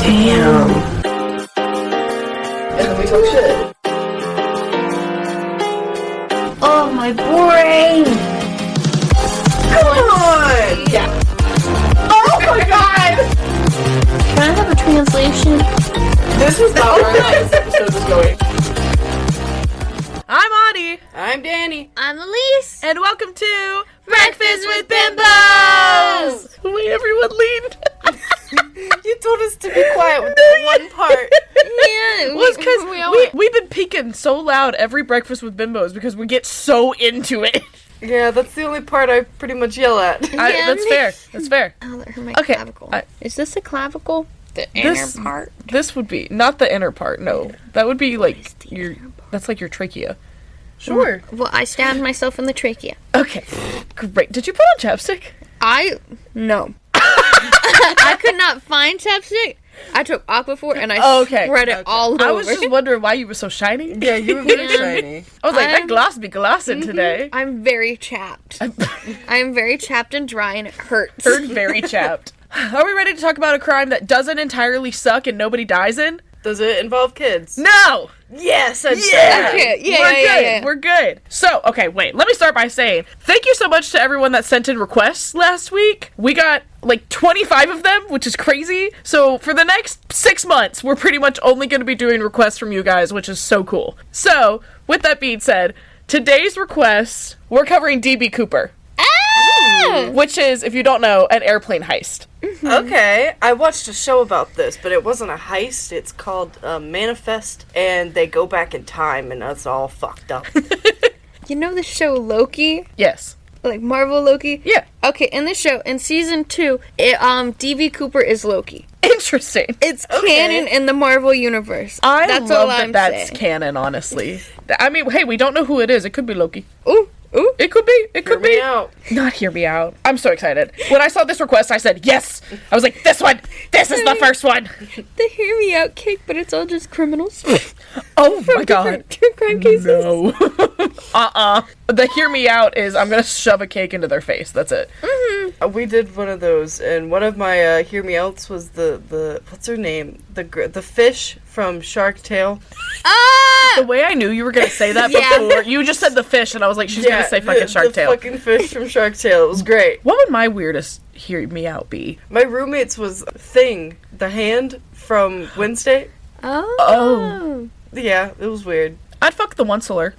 Damn. And then we talk shit. Oh, my brain! Come on! Yeah. Oh my god! Can I have a translation? This was not where this episode was going. I'm Audie. I'm Danny. I'm Elise. And welcome to Breakfast with Bimbos! Wait, everyone leaned. You told us to be quiet with that one part. Yeah, Well, it's because we've been peeking so loud every Breakfast with Bimbos because we get so into it. Yeah, that's the only part I pretty much yell at. That's fair. That's fair. Oh, that hurt my Okay, clavicle. Is this a clavicle? The This- inner part? This would be not the inner part. No, that would be like your. That's like your trachea. Sure. Well, I stabbed myself in the trachea. Okay, great. Did you put on chapstick? No. I could not find chapstick. I took Aquaphor and I spread it all over. I was just wondering why you were so shiny. Yeah, you were very shiny. I was like, that gloss be glossing today. I'm very chapped. I am very chapped and dry and it hurts. Heard very chapped. Are we ready to talk about a crime that doesn't entirely suck and nobody dies in? Does it involve kids? No! Yes, I'd say. Okay, yeah. We're good. So, okay, wait. Let me start by saying thank you so much to everyone that sent in requests last week. We got like 25 of them, which is crazy. So, for the next 6 months, we're pretty much only going to be doing requests from you guys, which is so cool. So, with that being said, today's request, we're covering D.B. Cooper. Which is, if you don't know, an airplane heist. Okay, I watched a show about this, but it wasn't a heist. It's called Manifest, and they go back in time, and it's all fucked up. You know the show Loki? Yes. Like Marvel Loki? Yeah. Okay, in the show, in season 2, D.B. Cooper is Loki. Interesting. It's canon in the Marvel universe. I That's love all I'm that's saying. canon, honestly. I mean, hey, we don't know who it is. It could be Loki. Ooh. It could be. It could Hear me be. out. Not hear me out. I'm so excited. When I saw this request, I said, yes. I was like, this one. This is the first one. The Hear Me Out cake, but it's all just criminals. Oh my god. True crime cases. No. The hear me out is I'm going to shove a cake into their face. That's it. We did one of those, and one of my hear me outs was the what's her name? The fish from Shark Tale. The way I knew you were going to say that Yeah. before, you just said the fish, and I was like, she's going to say fucking Shark the Tale. fucking fish from Shark Tale. It was great. What would my weirdest hear me out be? My roommate's was Thing, the hand from Wednesday. Oh. Yeah, it was weird. I'd fuck the onceler.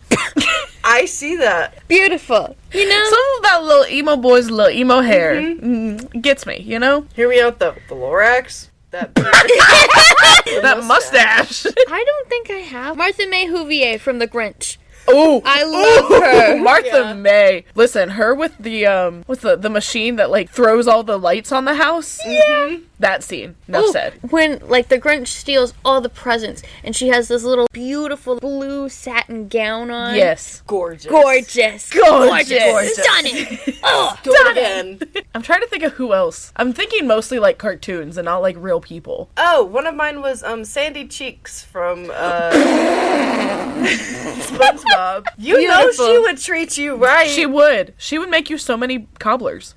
I see that. Beautiful. You know? Some of that little emo boy's little emo hair gets me, you know? Hear me out though. The Lorax. That That mustache. I don't think I have. Martha May Whovier from The Grinch. Oh, I love her. Martha Yeah. May. Listen, her with the what's the machine that like throws all the lights on the house? Yeah. That scene. Enough Ooh, said. when, like, the Grinch steals all the presents, and she has this little beautiful blue satin gown on. Yes. gorgeous. Gorgeous. Gorgeous. Stunning. Oh, Do it again. I'm trying to think of who else. I'm thinking mostly like cartoons and not like real people. Oh, one of mine was Sandy Cheeks from SpongeBob. You know Beautiful. she would treat you right. She would. She would make you so many cobblers.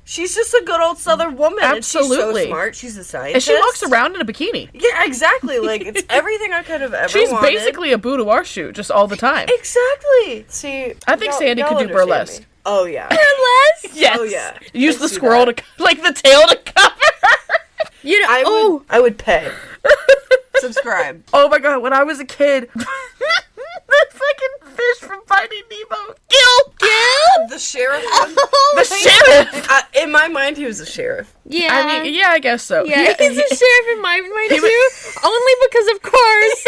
She's just a good old Southern woman. Absolutely. And she's so smart. She's a scientist. And she walks around in a bikini. Yeah, exactly. Like, it's everything I could have ever She's wanted. basically a boudoir shoot just all the time. Exactly. See, I think Sandy could y'all do understand burlesque. me. Oh, yeah. burlesque. Yes. Oh, yeah. Use I the see squirrel that. to like the tail to cover. You know, I would pay. Subscribe. Oh my god, when I was a kid, the fucking fish from Finding Nemo. Gil! The sheriff one? The sheriff! In my mind, he was a sheriff. Yeah. I mean, yeah, I guess so. Yeah, he's a sheriff in my mind too. Only because of cars.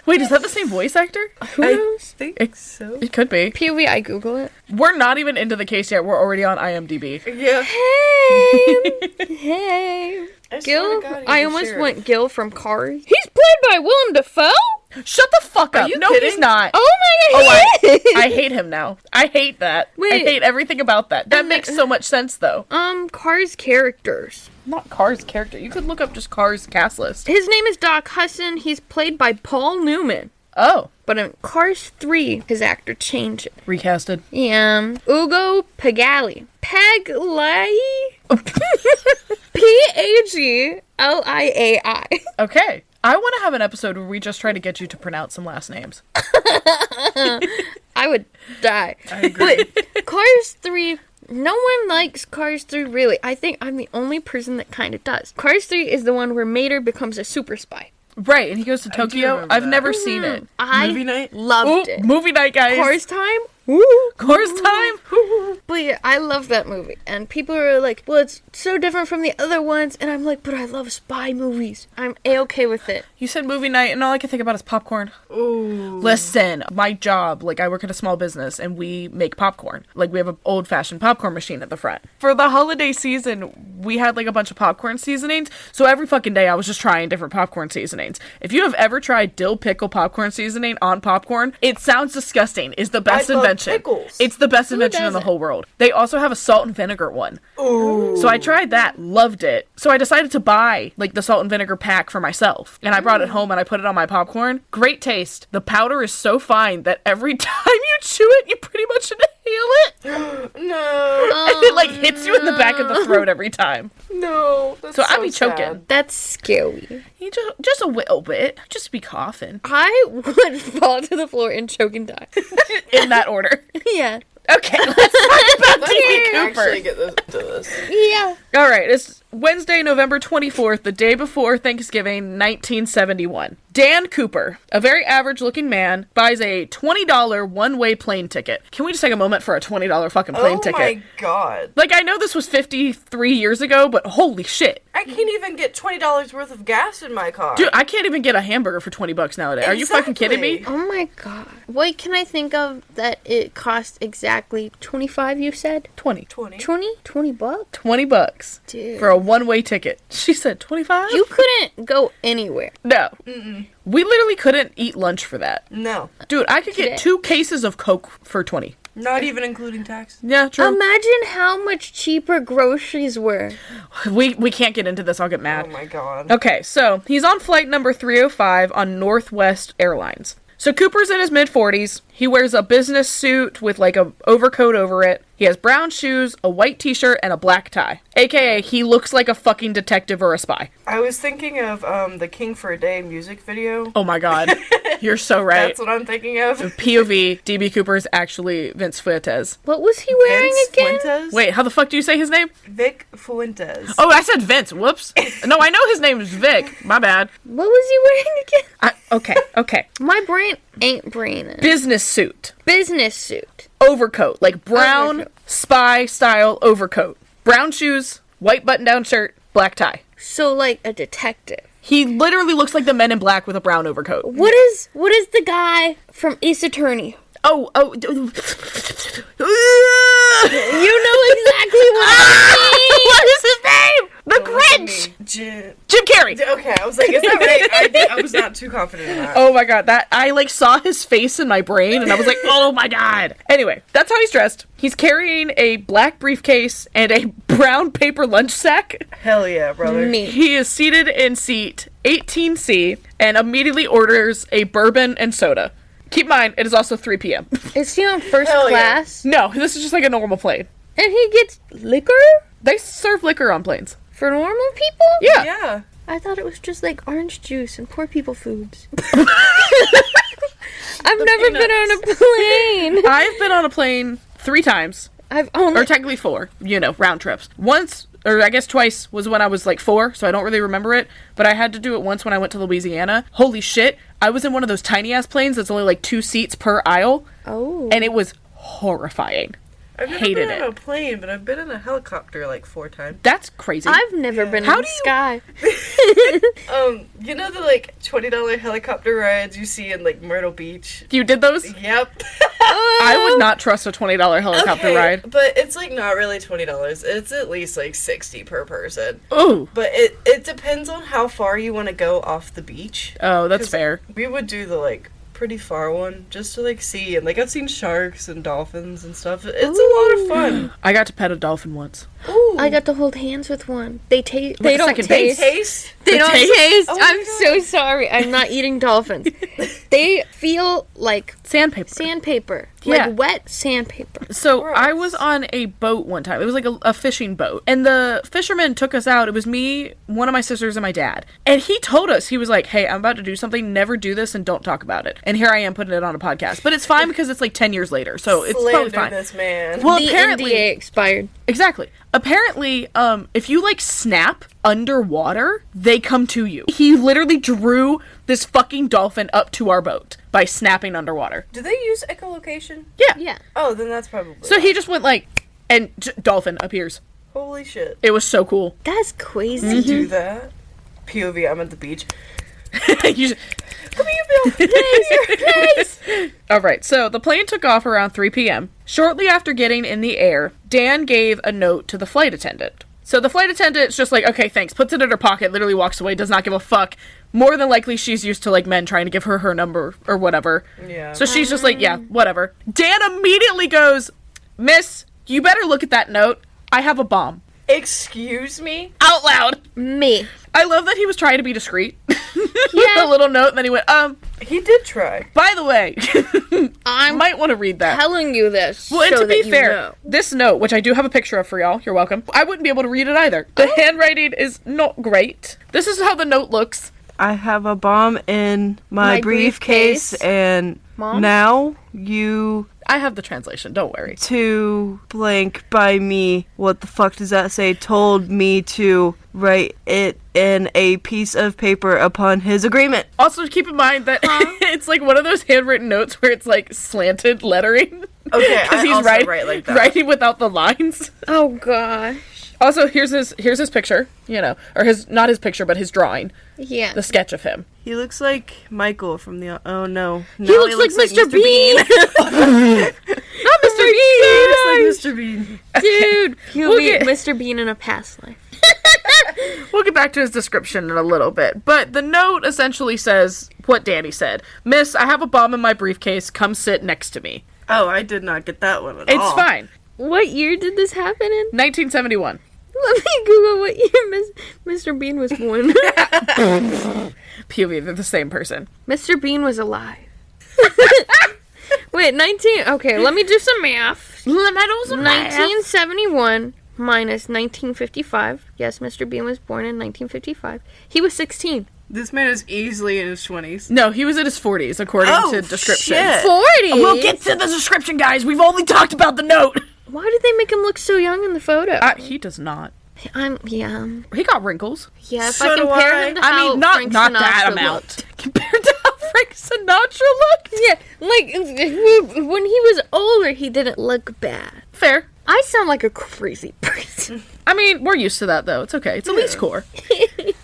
Wait, is that the same voice actor? Who knows? think so. It could be. POV, I Google it. We're not even into the case yet. We're already on IMDb. Yeah. Hey, hey. I swear Gil? to God, he's I a almost sheriff. went Gil from Cars. He's played by Willem Dafoe? Shut the fuck up. you No, kidding? he's not. Oh my god. I hate him now. I hate that. I Wait. hate everything about that. That makes so much sense, though. Cars characters. Not Cars character. You could look up just Cars cast list. His name is Doc Hudson. He's played by Paul Newman. Oh. But in Cars 3, his actor changed it. Recasted. Yeah. Ugo Pagali. Paglai? Liai. Okay. I want to have an episode where we just try to get you to pronounce some last names. I would die. I agree. But Cars 3, no one likes Cars 3 really. I think I'm the only person that kind of does. Cars 3 is the one where Mater becomes a super spy. Right, and he goes to Tokyo. I've never seen it. Movie night? Loved it. Movie night, guys. Cars time? Cars time? But yeah, I love that movie. And people are like, well, it's so different from the other ones. And I'm like, but I love spy movies. I'm A-okay with it. You said movie night, and all I can think about is popcorn. Ooh. Listen, my job, like, I work at a small business, and we make popcorn. Like, we have an old-fashioned popcorn machine at the front. For the holiday season, we had, like, a bunch of popcorn seasonings, so every fucking day I was just trying different popcorn seasonings. If you have ever tried dill pickle popcorn seasoning on popcorn, it sounds disgusting. It's the best invention. Pickles. It's the best invention in the whole world. They also have a salt and vinegar one. Ooh. So I tried that, loved it. So I decided to buy like the salt and vinegar pack for myself. And I brought it home and I put it on my popcorn. Great taste. The powder is so fine that every time you chew it, you pretty much inhale it. No. And it like hits you in the back of the throat every time. No. That's So I'd be sad. choking. That's scary. You just a little bit. Just be coughing. I would fall to the floor and choke and die. In that order. Yeah. Okay, let's talk about Let's D.B. actually Cooper. get to this. Yeah. All right, it's Wednesday, November 24th, the day before Thanksgiving, 1971. Dan Cooper, a very average-looking man, buys a $20 one-way plane ticket. Can we just take a moment for a $20 fucking plane ticket? Oh my god. Like, I know this was 53 years ago, but holy shit. I can't even get $20 worth of gas in my car. Dude, I can't even get a hamburger for $20 nowadays. Are you fucking kidding me? Exactly. Oh my god. What can I think of that it cost exactly 25, you said? 20. 20. 20 bucks? $20 Dude. for a one-way ticket. She said 25? You couldn't go anywhere. No. We literally couldn't eat lunch for that. No. Dude, I could Today. get 2 cases of Coke for 20. Not even including tax. Yeah, true. Imagine how much cheaper groceries were. We can't get into this. I'll get mad. Oh my god. Okay, so he's on flight number 305 on Northwest Airlines. So Cooper's in his mid-40s. He wears a business suit with like a overcoat over it. He has brown shoes, a white t-shirt, and a black tie. AKA, he looks like a fucking detective or a spy. I was thinking of the King for a Day music video. Oh my god. You're so right. That's what I'm thinking of. POV, DB Cooper is actually Vince Fuentes. What was he wearing Vince again? Fuentes? Wait, how the fuck do you say his name? Vic Fuentes. Oh, I said Vince. Whoops. No, I know his name is Vic. My bad. What was he wearing again? Okay. My brain ain't braining. Business suit. Business suit. Overcoat. Like brown Overcoat. spy style overcoat. Brown shoes, white button down shirt, black tie. So like a detective. He literally looks like the Men in Black with a brown overcoat. What is the guy from Ace Attorney? Oh. You know exactly what I mean. What is his name? The Grinch. Jim Carrey. Okay, I was like, is that right? I was not too confident in that. Oh my god, that I like saw his face in my brain and I was like, oh my god. Anyway, that's how he's dressed. He's carrying a black briefcase and a brown paper lunch sack. Hell yeah, brother. Me. He is seated in seat 18C and immediately orders a bourbon and soda. Keep in mind, it is also 3 p.m. Is he on first Hell yeah. class? No, this is just like a normal plane. And he gets liquor They serve liquor on planes. for normal people? Yeah. Yeah. I thought it was just like orange juice and poor people foods. I've never been on a plane. I've been on a plane 3 times. I've only Or technically 4, round trips. Once, or I guess twice, was when I was like 4, so I don't really remember it. But I had to do it once when I went to Louisiana. Holy shit, I was in one of those tiny ass planes that's only like 2 seats per aisle. Oh. And it was horrifying. I've never Hated been it. on a plane, but I've been in a helicopter like 4 times. That's crazy. I've never been How in do the you- sky. You know the like $20 helicopter rides you see in like Myrtle Beach? You did those? Yep. I would not trust a $20 helicopter Okay, ride. but it's like not really $20. It's at least like $60 per person. Ooh. But it depends on how far you want to go off the beach. Oh, that's 'Cause fair. We would do the like pretty far one just to like see, and like I've seen sharks and dolphins and stuff. It's a lot of fun. I got to pet a dolphin once. Ooh. I got to hold hands with one. They taste. They the don't second taste. Taste? They don't taste? taste. Oh my I'm God. so sorry. I'm not eating dolphins. They feel like Sandpaper. sandpaper. Yeah. Like wet sandpaper. So Gross. I was on a boat one time. It was like a fishing boat. And the fisherman took us out. It was me, one of my sisters, and my dad. And he told us, he was like, hey, I'm about to do something. Never do this and don't talk about it. And here I am putting it on a podcast. But it's fine because it's like 10 years later. So it's probably Slander fine. this man. Well, The apparently, NDA expired. exactly. Apparently, if you like snap underwater, they come to you. He literally drew this fucking dolphin up to our boat by snapping underwater. Do they use echolocation? Yeah. Yeah. Oh, then that's probably So why. he just went like, and dolphin appears. Holy shit. It was so cool. That's crazy. Do that. POV, I'm at the beach. You just- Come here, Bill. All right, so the plane took off around 3 p.m. Shortly after getting in the air, Dan gave a note to the flight attendant. So the flight attendant's just like, okay, thanks, puts it in her pocket, literally walks away, does not give a fuck. More than likely, she's used to, like, men trying to give her her number or whatever. Yeah. So she's just like, yeah, whatever. Dan immediately goes, Miss, you better look at that note. I have a bomb. Excuse me? Out loud. Me. I love that he was trying to be discreet. With Yeah. a little note, and then he went, He did try. by the way, I'm might want to read that. telling you this. Well, and so to be that you fair, know. this note, which I do have a picture of for y'all, you're welcome, I wouldn't be able to read it either. The handwriting is not great. This is how the note looks. I have a bomb in My my briefcase, briefcase. and Mom? now you I have the translation, don't worry. to blank by me. What the fuck does that say? Told me to write it in a piece of paper upon his agreement. Also, keep in mind that it's like one of those handwritten notes where it's like slanted lettering. Okay, Because I he's also write like that. writing without the lines. Oh gosh. Also, here's his picture, you know, or not his picture, but his drawing, Yeah. the sketch of him. He looks like Michael from the. Oh no. he looks like Mr. Bean. Not Mr. He looks Bean! like Mr. Bean. Dude, he'll We'll be get- Mr. Bean in a past life. We'll get back to his description in a little bit, but the note essentially says what Danny said. Miss, I have a bomb in my briefcase. Come sit next to me. Oh, I did not get that one at It's all. fine. What year did this happen in? 1971. Let me Google what year Mr. Bean was born. POV, they're the same person. Mr. Bean was alive. Wait, 19. Okay, let me do some math. 1971 minus 1955. Yes, Mr. Bean was born in 1955. He was 16. This man is easily in his 20s. No, he was in his 40s, according Oh, to description. shit. 40. We'll get to the description, guys. We've only talked about the note. Why did they make him look so young in the photo? He does not. Yeah. He got wrinkles. Yeah, if So I do compare I. him to I how mean, not Frank that Sinatra amount. looked. Compared to how Frank Sinatra looked. Yeah, like when he was older, he didn't look bad. Fair. I sound like a crazy person. I mean, we're used to that, though. It's okay. It's Elise Core.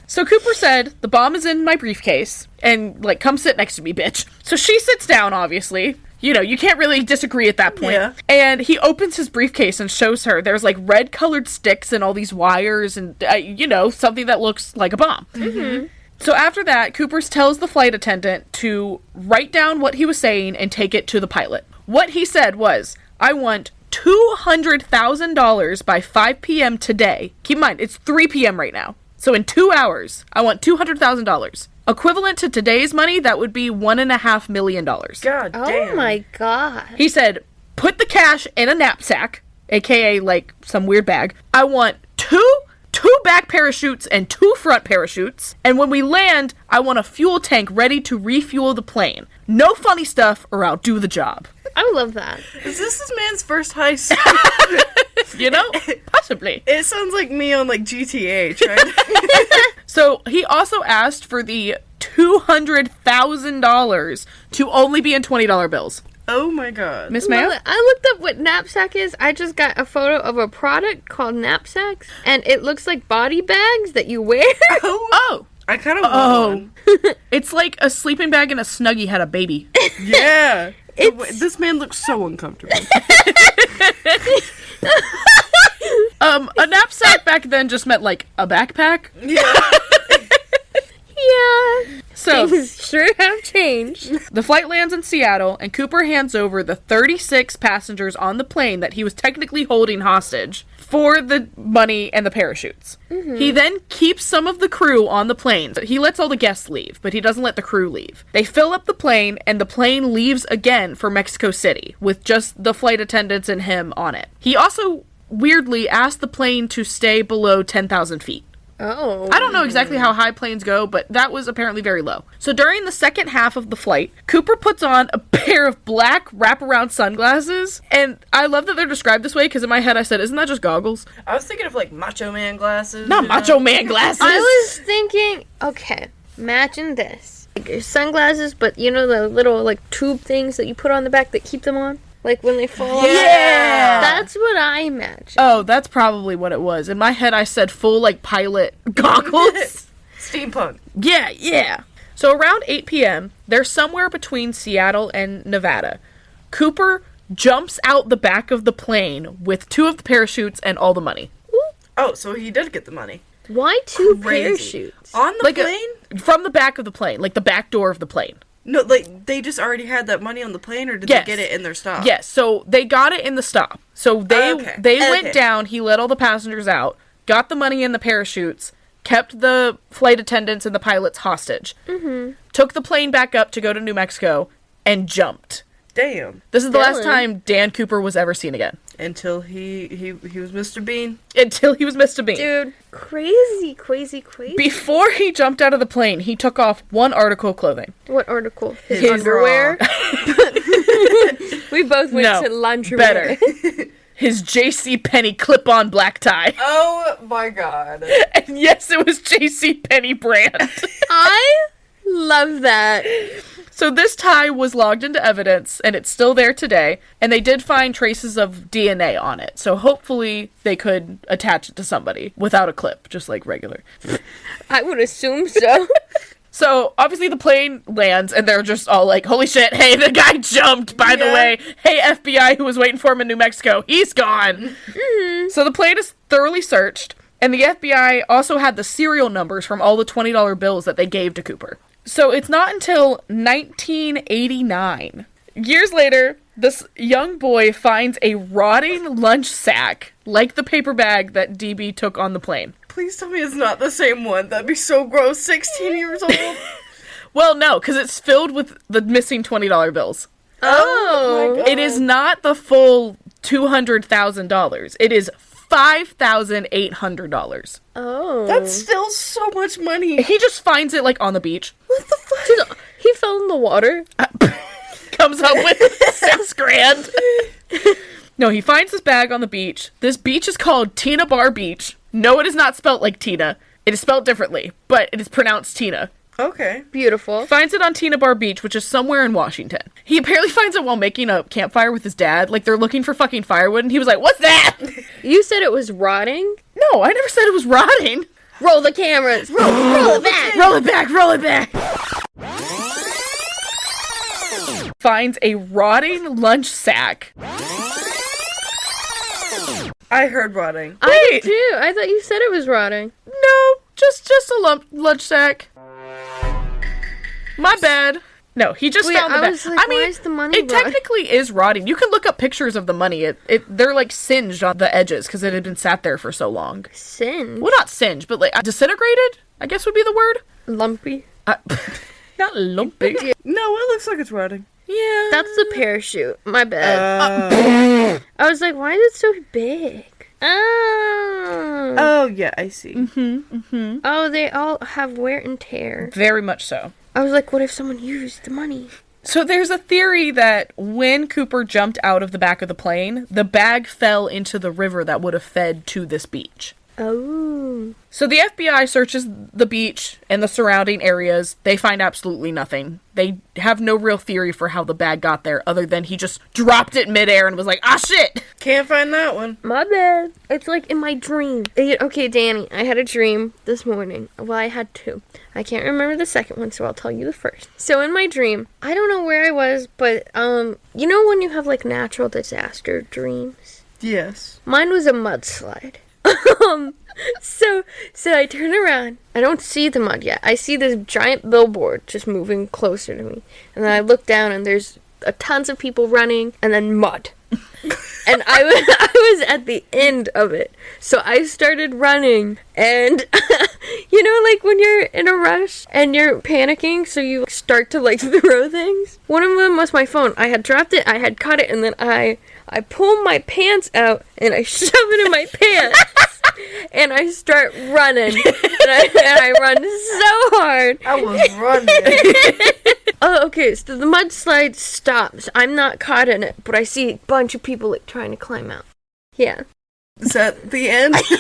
So Cooper said, the bomb is in my briefcase, and, like, come sit next to me, bitch. So she sits down, obviously. You know, you can't really disagree at that point. Yeah. And he opens his briefcase and shows her there's, like, red-colored sticks and all these wires and, you know, something that looks like a bomb. Mm-hmm. So after that, Coopers tells the flight attendant to write down what he was saying and take it to the pilot. What he said was, I want $200,000 by 5 p.m. today. Keep in mind, it's 3 p.m. right now. So in 2 hours, I want $200,000. Equivalent to today's money, that would be $1.5 million. God Oh damn. my god. He said, put the cash in a knapsack, aka like some weird bag. I want two back parachutes and 2 front parachutes. And when we land, I want a fuel tank ready to refuel the plane. No funny stuff or I'll do the job. I love that. Is this man's first heist? You know? Possibly. It sounds like me on like GTA trying. So he also asked for the $200,000 to only be in $20 bills. Oh my god. Miss Mayo? Well, I looked up what knapsack is. I just got a photo of a product called knapsacks, and it looks like body bags that you wear. Oh. I kind of want Oh. one. It's like a sleeping bag and a Snuggie had a baby. Yeah. It's- This man looks so uncomfortable. A knapsack back then just meant like a backpack. Yeah. So Things sure have changed. the flight lands in Seattle, and Cooper hands over the 36 passengers on the plane that he was technically holding hostage for the money and the parachutes. He then keeps some of the crew on the plane. He lets all the guests leave, but he doesn't let the crew leave. They fill up the plane, and the plane leaves again for Mexico City, with just the flight attendants and him on it. He also weirdly asked the plane to stay below 10,000 feet. Oh. I don't know exactly how high planes go, but that was apparently very low. So during the second half of the flight, Cooper puts on a pair of black wraparound sunglasses. And I love that they're described this way, because in my head I said, isn't that just goggles? I was thinking of like Macho Man glasses. Not you know? Macho Man glasses! I was thinking, okay, imagine this. Like your sunglasses, but you know the little like tube things that you put on the back that keep them on? Like when they fall off? Yeah! That's what I imagine. Oh, that's probably what it was. In my head I said full, like, pilot goggles. Steampunk. Yeah. So around 8 p.m., they're somewhere between Seattle and Nevada. Cooper jumps out the back of the plane with 2 of the parachutes and all the money. Oh, so he did get the money. Why 2 Crazy. parachutes? On the Like plane? from the back of the plane, like the back door of the plane. No, like, they just already had that money on the plane, or did Yes. they get it in their stop? Yes, so they got it in the stop. So they went down, he let all the passengers out, got the money and the parachutes, kept the flight attendants and the pilots hostage, took the plane back up to go to New Mexico, and jumped. Damn. This is the last Dylan. time Dan Cooper was ever seen again. Until he was Mr. Bean. Until he was Mr. Bean. Dude, crazy. Before he jumped out of the plane, he took off one article of clothing. What article? His His underwear? We both went No, to lingerie. better. His J.C. Penney clip-on black tie. Oh my god. And yes, it was J.C. Penney brand. I love that. So this tie was logged into evidence, and it's still there today, and they did find traces of DNA on it. So hopefully they could attach it to somebody without a clip, just like regular. I would assume so. So obviously the plane lands, and they're just all like, holy shit, hey, the guy jumped, by the way. Hey, FBI, who was waiting for him in New Mexico, he's gone. So the plane is thoroughly searched, and the FBI also had the serial numbers from all the $20 bills that they gave to Cooper. So it's not until 1989. Years later, this young boy finds a rotting lunch sack, like the paper bag that DB took on the plane. Please tell me it's not the same one. That'd be so gross. 16 years old. Well, no, because it's filled with the missing $20 bills. Oh. my God. It is not the full $200,000. It is $5,800. Oh. That's still so much money. He just finds it, like, on the beach. What the fuck? He fell in the water. Comes up with $6,000. No, he finds this bag on the beach. This beach is called Tina Bar Beach. No, it is not spelt like Tina. It is spelled differently, but it is pronounced Tina. Okay. Beautiful. Finds it on Tina Bar Beach, which is somewhere in Washington. He apparently finds it while making a campfire with his dad. Like, they're looking for fucking firewood, and he was like, what's that? You said it was rotting? No, I never said it was rotting. Roll the cameras. Roll it back. Roll it back, roll it back. Finds a rotting lunch sack. I heard rotting. I Wait. did too. I thought you said it was rotting. No, just a lunch sack. My bad. No, he just Wait, found the I bag. was like, why is the money it rotting? technically is rotting. You can look up pictures of the money. They're like singed on the edges because it had been sat there for so long. Sin. Well, not singed, but like disintegrated, I guess would be the word. Lumpy. Not lumpy. No, it looks like it's rotting. Yeah. That's the parachute. My bad. I was like, why is it so big? Oh. Oh, yeah, I see. Oh, they all have wear and tear. Very much so. I was like, what if someone used the money? So there's a theory that when Cooper jumped out of the back of the plane, the bag fell into the river that would have fed to this beach. Oh. So the FBI searches the beach and the surrounding areas. They find absolutely nothing. They have no real theory for how the bag got there other than he just dropped it midair and was like, ah, shit! Can't find that one. My bad. It's like in my dream. Okay, Danny, I had a dream this morning. Well, I had two. I can't remember the second one, so I'll tell you the first. So in my dream, I don't know where I was, but, you know when you have, like, natural disaster dreams? Yes. Mine was a mudslide. So I turn around. I don't see the mud yet. I see this giant billboard just moving closer to me. And then I look down and there's tons of people running, and then mud. And I was at the end of it. So I started running, and you know, like when you're in a rush and you're panicking, so you start to like throw things. One of them was my phone. I had dropped it, I had caught it, and then I pull my pants out and I shove it in my pants. And I start running. And I run so hard. I was running. Oh, okay, so the mudslide stops. I'm not caught in it, but I see a bunch of people like trying to climb out. Yeah. Is that the end? Yeah!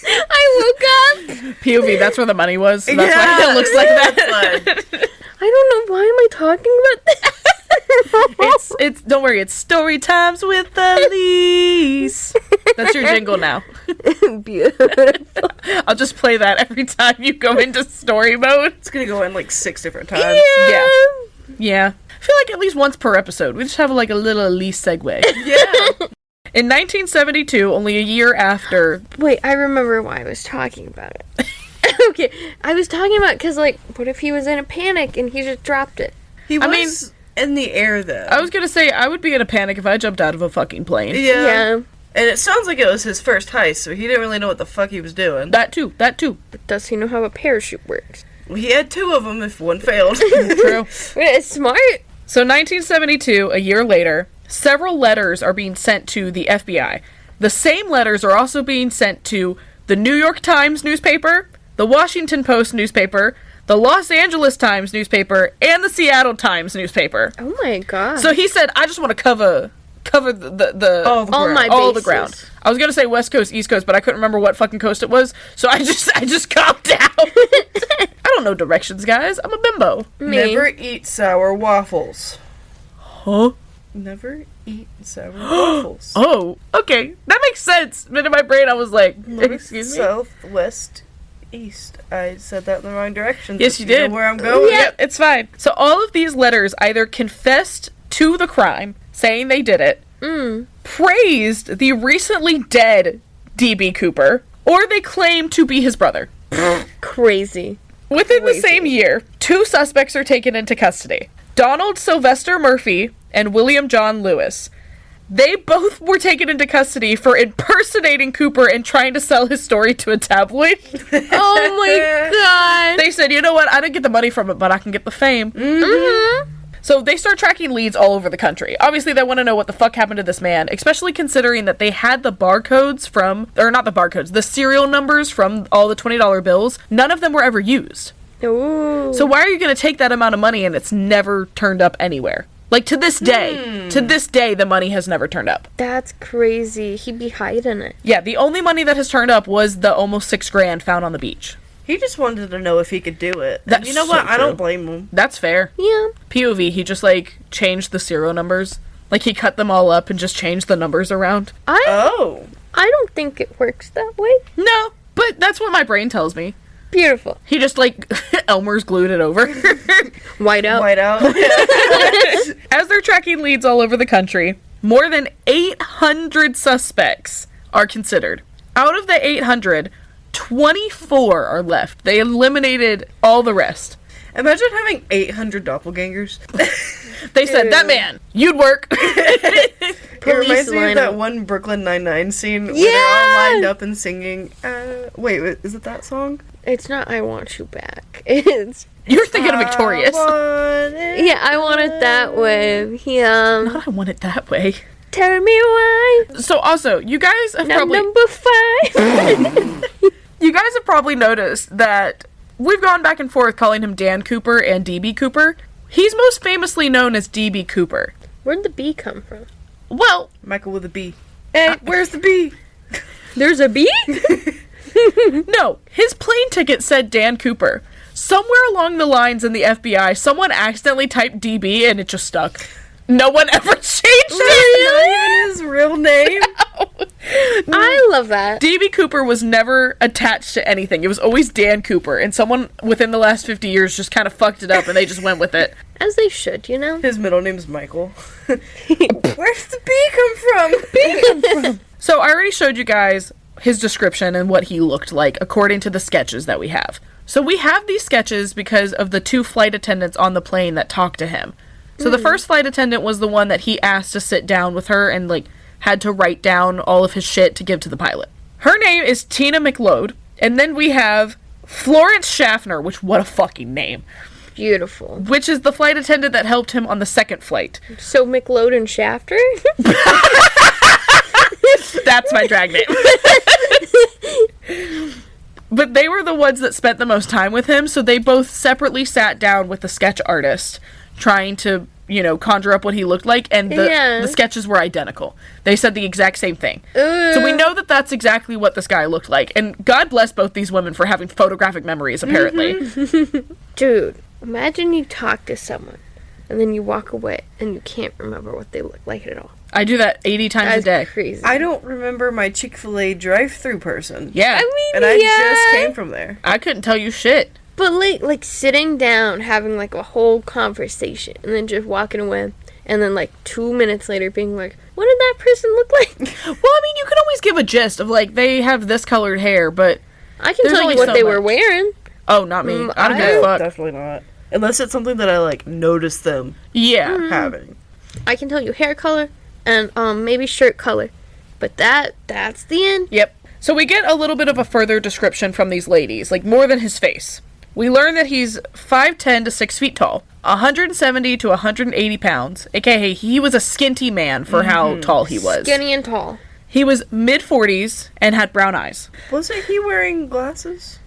I woke up. POV, that's where the money was. So that's why it looks like that. I don't know, why am I talking about this? It's don't worry, it's story times with Elise. That's your jingle now. Beautiful. I'll just play that every time you go into story mode. It's gonna go in like 6 different times. Yeah. I feel like at least once per episode, we just have like a little Elise segue. Yeah. In 1972, only a year after... Wait, I remember why I was talking about it. Okay, I was talking about, because, like, what if he was in a panic and he just dropped it? He was in the air, though. I was gonna say, I would be in a panic if I jumped out of a fucking plane. Yeah. And it sounds like it was his first heist, so he didn't really know what the fuck he was doing. That too. But does he know how a parachute works? He had 2 of them if one failed. True. It's smart. So 1972, a year later, several letters are being sent to the FBI. The same letters are also being sent to the New York Times newspaper, the Washington Post newspaper, the Los Angeles Times newspaper, and the Seattle Times newspaper. Oh my god. So he said, I just want to cover the all my all the bases. ground. I was gonna say West Coast, East Coast, but I couldn't remember what fucking coast it was, so I just copped out. I don't know directions, guys. I'm a bimbo. Me. Never eat sour waffles. Huh? Never eat sour waffles. Oh, okay. That makes sense. But in my brain, I was like, excuse me? South, west, east. I said that in the wrong direction. Yes, you did. Know where I'm going? Yep, it's fine. So all of these letters either confessed to the crime, saying they did it, praised the recently dead D.B. Cooper, or they claimed to be his brother. Crazy. Within the same year, 2 suspects are taken into custody. Donald Sylvester Murphy and William John Lewis. They both were taken into custody for impersonating Cooper and trying to sell his story to a tabloid. Oh my god. They said, you know what, I didn't get the money from it, but I can get the fame. Mm-hmm. So they start tracking leads all over the country. Obviously, they want to know what the fuck happened to this man, especially considering that they had the barcodes from, or not the barcodes, the serial numbers from all the $20 bills. None of them were ever used. Ooh. So why are you going to take that amount of money and it's never turned up anywhere? Like, to this day, the money has never turned up. That's crazy. He'd be hiding it. Yeah, the only money that has turned up was the almost $6,000 found on the beach. He just wanted to know if he could do it. That's You know so what? I true. don't blame him. That's fair. Yeah. POV, he just, like, changed the serial numbers. Like, he cut them all up and just changed the numbers around. Oh. I don't think it works that way. No, but that's what my brain tells me. Beautiful. He just, like, Elmer's glued it over. White out. White out. As they're tracking leads all over the country, more than 800 suspects are considered. Out of the 800, 24 are left. They eliminated all the rest. Imagine having 800 doppelgangers. They said, that man, you'd work. It reminds me of lineup. that one Brooklyn Nine-Nine scene where they're Yeah! all lined up and singing. Wait, is it that song? It's not I Want You Back. It's... You're thinking of Victorious. Yeah, I want it that way. Yeah. Not I want it that way. Tell me why. So also, you guys have Now probably... number 5. You guys have probably noticed that we've gone back and forth calling him Dan Cooper and D.B. Cooper. He's most famously known as D.B. Cooper. Where'd the B come from? Well, Michael with a B. Hey, where's the B? There's a B? no, his plane ticket said Dan Cooper. Somewhere along the lines in the FBI, someone accidentally typed DB and it just stuck. No one ever changed it. Not even his real name. I love that. D.B. Cooper was never attached to anything. It was always Dan Cooper, and someone within the last 50 years just kind of fucked it up and they just went with it. As they should, you know? His middle name's Michael. Where's the B come from? So I already showed you guys his description and what he looked like according to the sketches that we have. So we have these sketches because of the 2 flight attendants on the plane that talked to him. So the first flight attendant was the one that he asked to sit down with her and, like, had to write down all of his shit to give to the pilot. Her name is Tina McLeod. And then we have Florence Schaffner, which, what a fucking name. Beautiful. Which is the flight attendant that helped him on the second flight. So McLeod and Shafter? That's my drag name. But they were the ones that spent the most time with him, so they both separately sat down with the sketch artist, trying to, you know, conjure up what he looked like, and the sketches were identical. They said the exact same thing. So we know that that's exactly what this guy looked like, and God bless both these women for having photographic memories, apparently. Dude, imagine you talk to someone, and then you walk away, and you can't remember what they look like at all. I do that 80 times That's a day. Crazy. I don't remember my Chick-fil-A drive-thru person. Yeah. I mean, And I just came from there. I couldn't tell you shit. But like sitting down, having like a whole conversation, and then just walking away, and then like 2 minutes later being like, what did that person look like? Well, I mean, you can always give a gist of, like, they have this colored hair, but... I can tell you what they were wearing. Oh, not me. I don't give a fuck. Definitely not. Unless it's something that I, like, notice them Yeah. having. I can tell you hair color and maybe shirt color. But that's the end. Yep. So we get a little bit of a further description from these ladies, like more than his face. We learn that he's 5'10" to 6 feet tall, 170 to 180 pounds, aka he was a skinty man for how tall he was. Skinny and tall. He was mid-40s and had brown eyes. Wasn't he wearing glasses?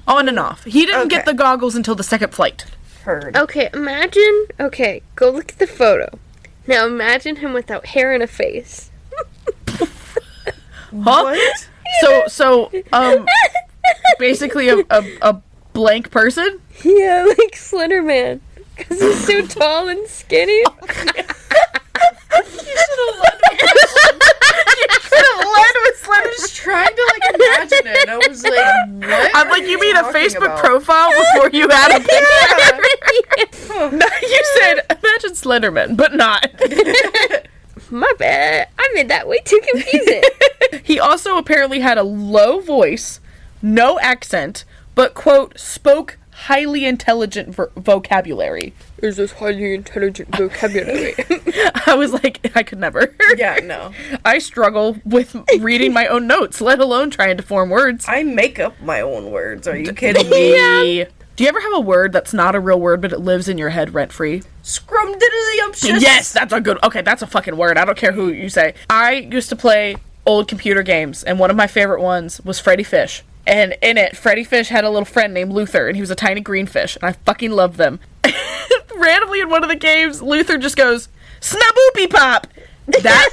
On and off. He didn't Okay. get the goggles until the second flight. Heard. Okay, imagine. Okay, go look at the photo. Now imagine him without hair and a face. Huh? What? So, basically a blank person? Yeah, like Slender Man. Because he's so tall and skinny. You should have led with Slender. I was trying to, like, imagine it, and I was like, what? I'm like, you mean a talking Facebook about? profile before you had a picture? No, you said, imagine Slenderman, but not. My bad. I made that way too confusing. He also apparently had a low voice, no accent, but, quote, spoke highly intelligent vocabulary. Is this highly intelligent vocabulary? I was like, I could never. Yeah, no. I struggle with reading my own notes, let alone trying to form words. I make up my own words. Are you kidding me? Yeah. Do you ever have a word that's not a real word, but it lives in your head rent-free? Scrumdiddlyumptious. Yes, that's a good... Okay, that's a fucking word. I don't care who you say. I used to play old computer games, and one of my favorite ones was Freddy Fish. And in it, Freddy Fish had a little friend named Luther, and he was a tiny green fish, and I fucking loved them. Randomly in one of the games, Luther just goes, Snaboopy Pop! That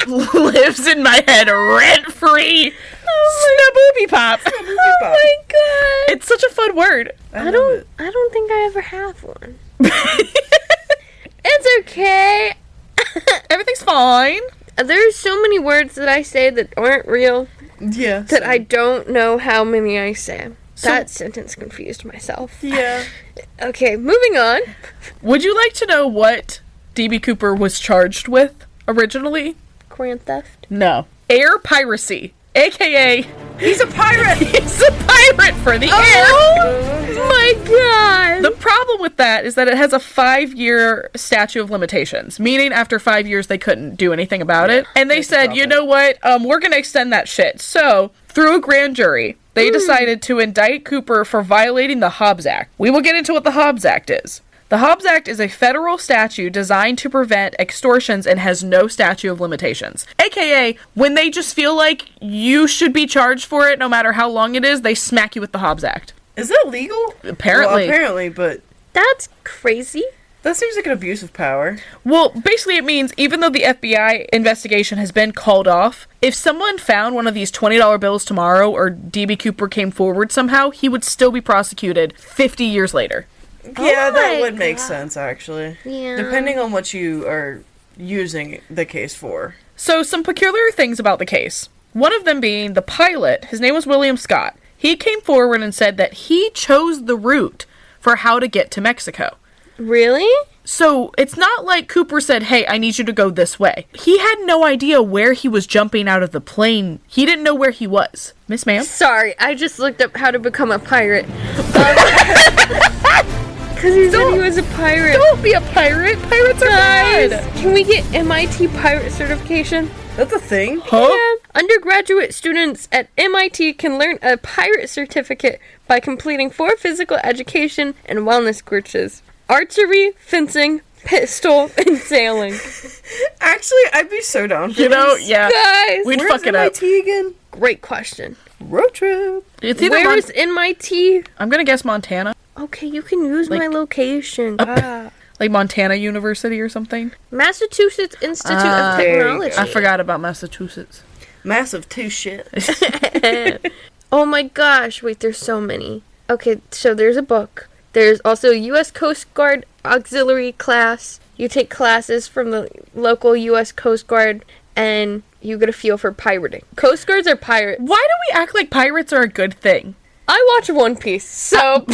lives in my head rent-free. Snaboopy Pop. Oh my god. It's such a fun word. I don't think I ever have one. It's okay. Everything's fine. There's so many words that I say that aren't real Yeah. that I don't know how many I say. So- That sentence confused myself. Yeah. Okay, moving on. Would you like to know what D.B. Cooper was charged with originally? Grand theft. No. Air piracy. AKA, He's a pirate! he's a pirate for the air. Oh my god. The problem with that is that it has a 5-year statute of limitations, meaning after 5 years they couldn't do anything about it. And they said, you know what, we're going to extend that shit. So, through a grand jury, they decided to indict Cooper for violating the Hobbs Act. We will get into what the Hobbs Act is. The Hobbs Act is a federal statute designed to prevent extortions and has no statute of limitations. AKA, when they just feel like you should be charged for it, no matter how long it is, they smack you with the Hobbs Act. Is that legal? Apparently. Well, apparently, but That's crazy. that seems like an abuse of power. Well, basically it means even though the FBI investigation has been called off, if someone found one of these $20 bills tomorrow or D.B. Cooper came forward somehow, he would still be prosecuted 50 years later. Yeah, that my would make God. sense, actually. Yeah. Depending on what you are using the case for. So, some peculiar things about the case. One of them being the pilot, his name was William Scott. He came forward and said that he chose the route for how to get to Mexico. Really? So, it's not like Cooper said, hey, I need you to go this way. He had no idea where he was jumping out of the plane. He didn't know where he was. Miss ma'am? Sorry, I just looked up how to become a pirate. Because he said he was a pirate. Don't be a pirate. Pirates are Guys, bad. can we get MIT pirate certification? That's a thing. Huh? Yeah. Undergraduate students at MIT can learn a pirate certificate by completing 4 physical education and wellness courses: archery, fencing, pistol, and sailing. Actually, I'd be so down for You know, this. yeah. Guys, We'd Where's fuck it up. MIT again? great question. Road trip. It's either Where is MIT? I'm gonna guess Montana. Okay, you can use my Like- location. Like Montana University or something. Massachusetts Institute of there you go. Technology. I forgot about Massachusetts. Massive two shit. Oh my gosh, wait, there's so many. Okay, so there's a book. There's also U.S. Coast Guard Auxiliary class. You take classes from the local U.S. Coast Guard, and you get a feel for pirating. Coast Guards are pirates. Why do we act like pirates are a good thing? I watch One Piece, so...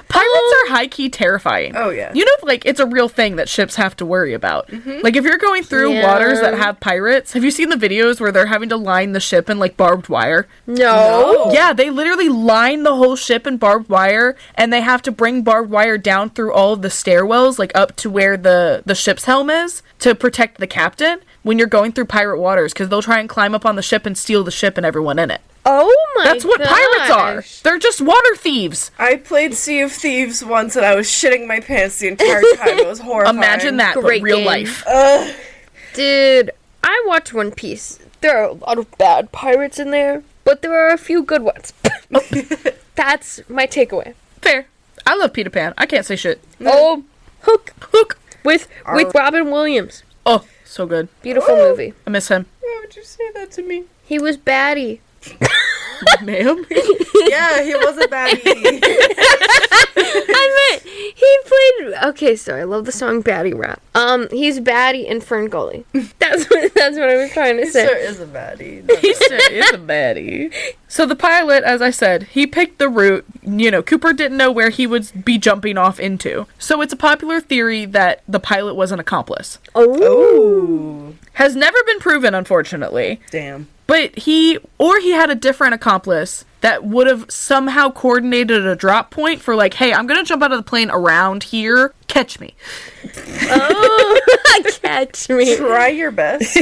Pirates are high-key terrifying. Oh, yeah. You know, like, it's a real thing that ships have to worry about. Like, if you're going through Yeah. waters that have pirates, have you seen the videos where they're having to line the ship in, like, barbed wire? No. Yeah, they literally line the whole ship in barbed wire, and they have to bring barbed wire down through all of the stairwells, like, up to where the ship's helm is, to protect the captain when you're going through pirate waters, because they'll try and climb up on the ship and steal the ship and everyone in it. Oh my That's what pirates are. gosh. They're just water thieves. I played Sea of Thieves once and I was shitting my pants the entire time. It was horrifying. Imagine that, Great but real game. life. Dude, I watch One Piece. There are a lot of bad pirates in there, but there are a few good ones. That's my takeaway. Fair. I love Peter Pan. I can't say shit. Oh, Hook Hook. with Robin Williams. Oh, so good. Beautiful movie. I miss him. Why would you say that to me? He was baddie. Ma'am? Yeah, he was a baddie. I meant he played. Okay, so I love the song "Baddie Rap." He's baddie in Ferngully. That's what I was trying to He say. sure is a baddie. He sure is a baddie. So the pilot, as I said, he picked the route. You know, Cooper didn't know where he would be jumping off into. So it's a popular theory that the pilot was an accomplice. Ooh. Has never been proven, unfortunately. Damn. But he had a different accomplice that would have somehow coordinated a drop point for like, hey, I'm going to jump out of the plane around here. Catch me. Oh, catch me. Try your best.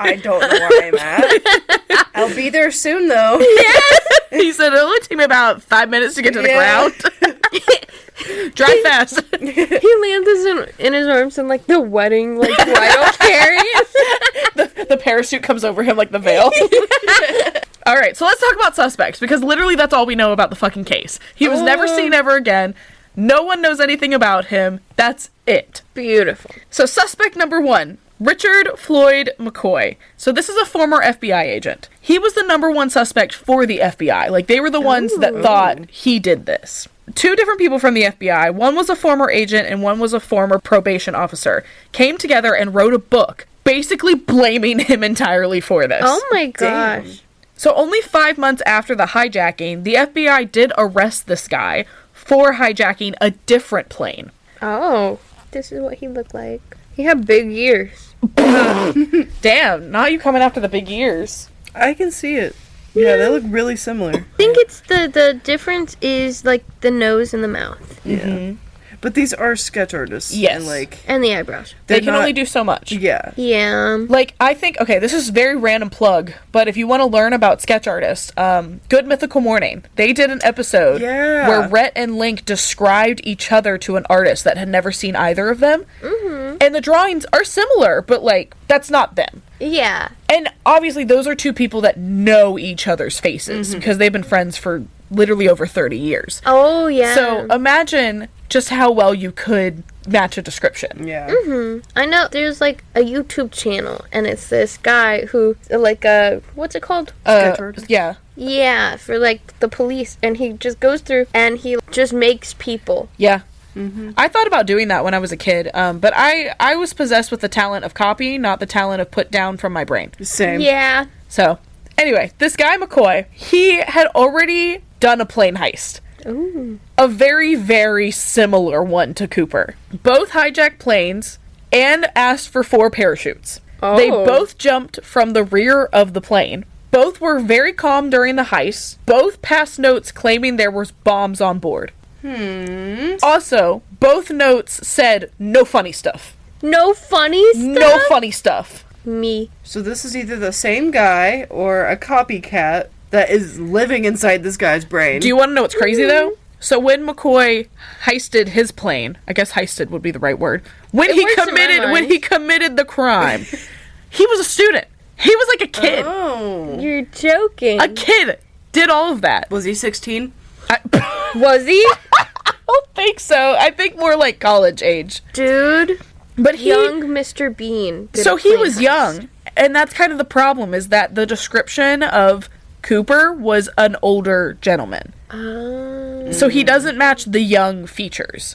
I don't know where I'm at. I'll be there soon, though. He said it'll only take me about 5 minutes to get to the Yeah. ground. Drive fast. He lands in his arms in like the wedding like bridal carriage. The parachute comes over him like the veil. All right, so let's talk about suspects, because literally that's all we know about the fucking case. He was never seen ever again. No one knows anything about him. That's it. Beautiful. So suspect number 1, Richard Floyd McCoy. So this is a former FBI agent. He was the number 1 suspect for the FBI. Like, they were the ones that thought he did this. 2 different people from the FBI, one was a former agent and one was a former probation officer, came together and wrote a book basically blaming him entirely for this. Oh my gosh. So only 5 months after the hijacking, the FBI did arrest this guy for hijacking a different plane. Oh, this is what he looked like. He had big ears. Damn, now you coming after the big ears. I can see it. Yeah, they look really similar. I think it's the difference is like the nose and the mouth Yeah. But these are sketch artists. Yes. And like, and the eyebrows. They they're can not- only do so much. Yeah. Yeah. Like, I think, okay, this is a very random plug, but if you want to learn about sketch artists, Good Mythical Morning, they did an episode Yeah. where Rhett and Link described each other to an artist that had never seen either of them. Mm-hmm. And the drawings are similar, but, like, that's not them. Yeah. And obviously, those are 2 people that know each other's faces because they've been friends for literally over 30 years. Oh yeah. So imagine just how well you could match a description. Yeah. I know there's like a YouTube channel and it's this guy who like what's it called? Sketch artist? Yeah. Yeah, for like the police, and he just goes through and he just makes people. Yeah. I thought about doing that when I was a kid, but I was possessed with the talent of copying, not the talent of put down from my brain. Same. Yeah. So, anyway, this guy McCoy, he had already done a plane heist. Ooh. A very, very similar one to Cooper. Both hijacked planes and asked for 4 parachutes. Oh. They both jumped from the rear of the plane. Both were very calm during the heist. Both passed notes claiming there was bombs on board. Also, both notes said no funny stuff. No funny stuff? No funny stuff. Me. So this is either the same guy or a copycat that is living inside this guy's brain. Do you want to know what's crazy, though? So when McCoy heisted his plane, I guess heisted would be the right word, when he committed the crime, he was a student. He was like a kid. Oh. You're joking. A kid did all of that. Was he 16? Was he? I don't think so. I think more like college age. Dude. But he, Young Mr. Bean. so he was young, and that's kind of the problem, is that the description of Cooper was an older gentleman. So he doesn't match the young features.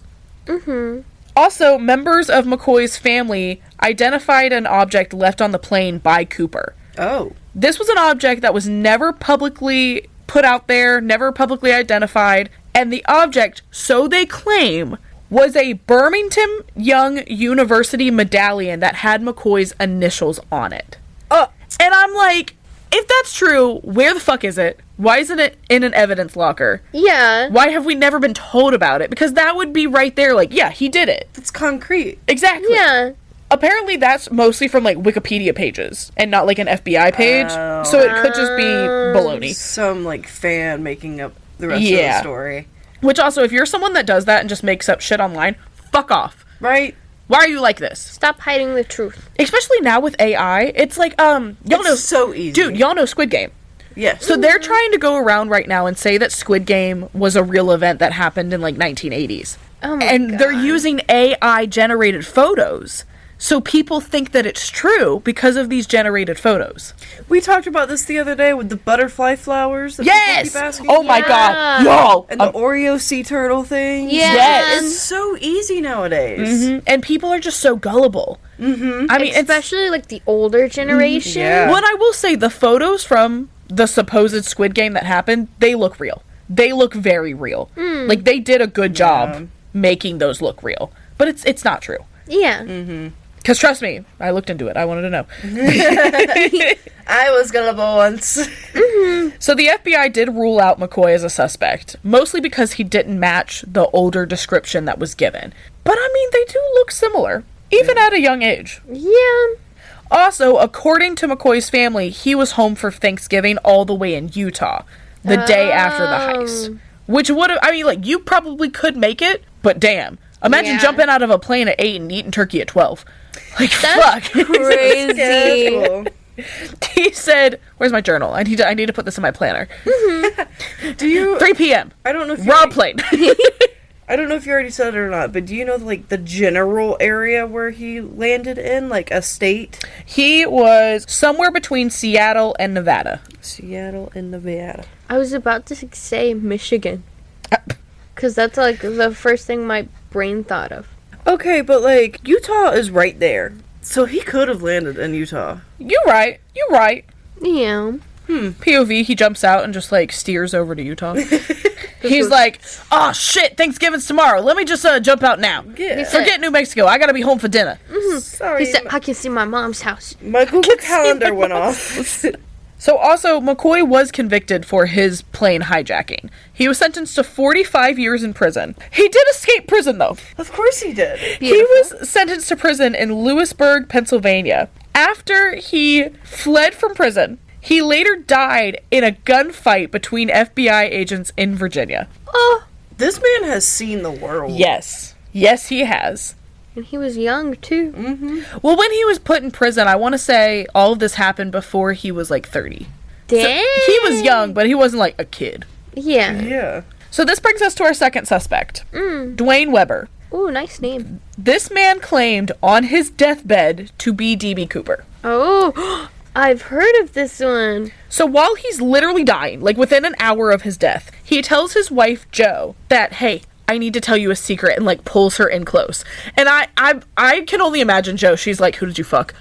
Also, members of McCoy's family identified an object left on the plane by Cooper. Oh. This was an object that was never publicly put out there, never publicly identified, and the object, so they claim, was a Birmingham Young University medallion that had McCoy's initials on it. And I'm like, if that's true, where the fuck is it? Why isn't it in an evidence locker? Yeah. Why have we never been told about it? Because that would be right there, like, yeah, he did it. It's concrete. Exactly. Yeah. Apparently that's mostly from, like, Wikipedia pages and not, like, an FBI page. So it could just be baloney. Some, like, fan making up the rest of the story. Which also, if you're someone that does that and just makes up shit online, fuck off. Right? Why are you like this? Stop hiding the truth. Especially now with AI, it's like, y'all know, so easy. dude, y'all know Squid Game. Yes. So they're trying to go around right now and say that Squid Game was a real event that happened in, like, 1980s. Oh my And God. they're using AI-generated photos. So people think that it's true because of these generated photos. We talked about this the other day with the butterfly flowers. That Yes! people keep asking Oh my god. Y'all! And the Oreo sea turtle thing. Yeah. Yes. It's so easy nowadays. And people are just so gullible. I mean, Especially like the older generation. Yeah. What I will say, the photos from the supposed Squid Game that happened, they look real. They look very real. Like, they did a good job making those look real. But it's not true. Yeah. Because trust me, I looked into it. I wanted to know. I was gullible once. So the FBI did rule out McCoy as a suspect, mostly because he didn't match the older description that was given. But I mean, they do look similar, even at a young age. Yeah. Also, according to McCoy's family, he was home for Thanksgiving all the way in Utah, the day after the heist. Which would have, I mean, like, you probably could make it, but damn. Imagine jumping out of a plane at 8 and eating turkey at 12. Like, That's fuck. crazy. He said, where's my journal? I need to put this in my planner. Do you 3 p.m. I don't know if Raw plane. I don't know if you already said it or not, but do you know, like, the general area where he landed in? Like, a state? He was somewhere between Seattle and Nevada. Seattle and Nevada. I was about to say Michigan. Because that's like the first thing my brain thought of. Okay, but, like, Utah is right there. So he could have landed in Utah. You're right. Yeah. POV, he jumps out and just, like, steers over to Utah. He's like, oh, shit, Thanksgiving's tomorrow. Let me just jump out now. Yeah. Forget New Mexico. I gotta be home for dinner. Sorry. He said, I can see my mom's house. My Google Calendar went off. So also, McCoy was convicted for his plane hijacking. He was sentenced to 45 years in prison. He did escape prison, though. Of course he did. He was sentenced to prison in Lewisburg, Pennsylvania. After he fled from prison, he later died in a gunfight between FBI agents in Virginia. Oh, This man has seen the world. Yes. Yes, he has. and he was young, too. Well, when he was put in prison, I want to say all of this happened before he was like 30. Dang. He was young, but he wasn't like a kid. Yeah. Yeah. So this brings us to our second suspect, Dwayne Weber. Ooh, nice name. This man claimed on his deathbed to be D.B. Cooper. Oh, I've heard of this one. So while he's literally dying, like within an hour of his death, he tells his wife, Jo, that, hey, I need to tell you a secret, and like pulls her in close. And I can only imagine Jo. She's like, who did you fuck?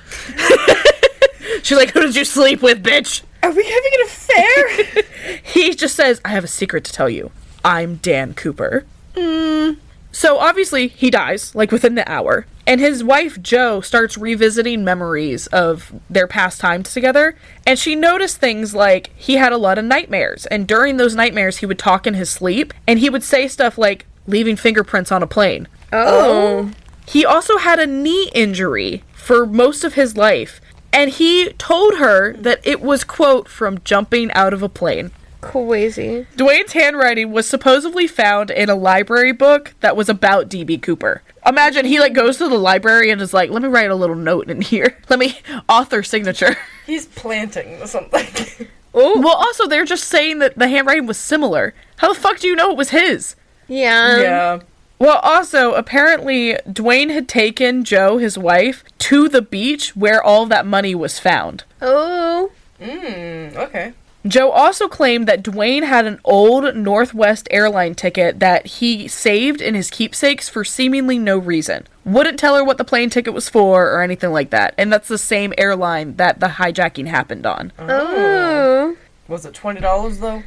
She's like, who did you sleep with, bitch? Are we having an affair? He just says, I have a secret to tell you. I'm Dan Cooper. So obviously he dies, like within the hour. And his wife, Jo, starts revisiting memories of their past times together. And she noticed things like he had a lot of nightmares. And during those nightmares, he would talk in his sleep. And he would say stuff like, leaving fingerprints on a plane. Oh. He also had a knee injury for most of his life, and he told her that it was, quote, from jumping out of a plane. Crazy. Dwayne's handwriting was supposedly found in a library book that was about D.B. Cooper. Imagine he, like, goes to the library and is like, let me write a little note in here. Let me author signature. He's planting something. Oh. Well, also, they're just saying that the handwriting was similar. How the fuck do you know it was his? Yeah. Yeah. Well, also, apparently, Dwayne had taken Jo, his wife, to the beach where all that money was found. Oh. Okay. Jo also claimed that Dwayne had an old Northwest airline ticket that he saved in his keepsakes for seemingly no reason. Wouldn't tell her what the plane ticket was for or anything like that. And that's the same airline that the hijacking happened on. Oh. Was it $20 though?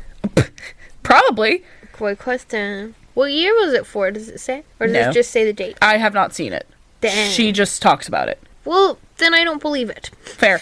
Probably. Great question. What year was it for? Does it say? Or does No. it just say the date? I have not seen it. Damn. She just talks about it. Well, then I don't believe it. Fair.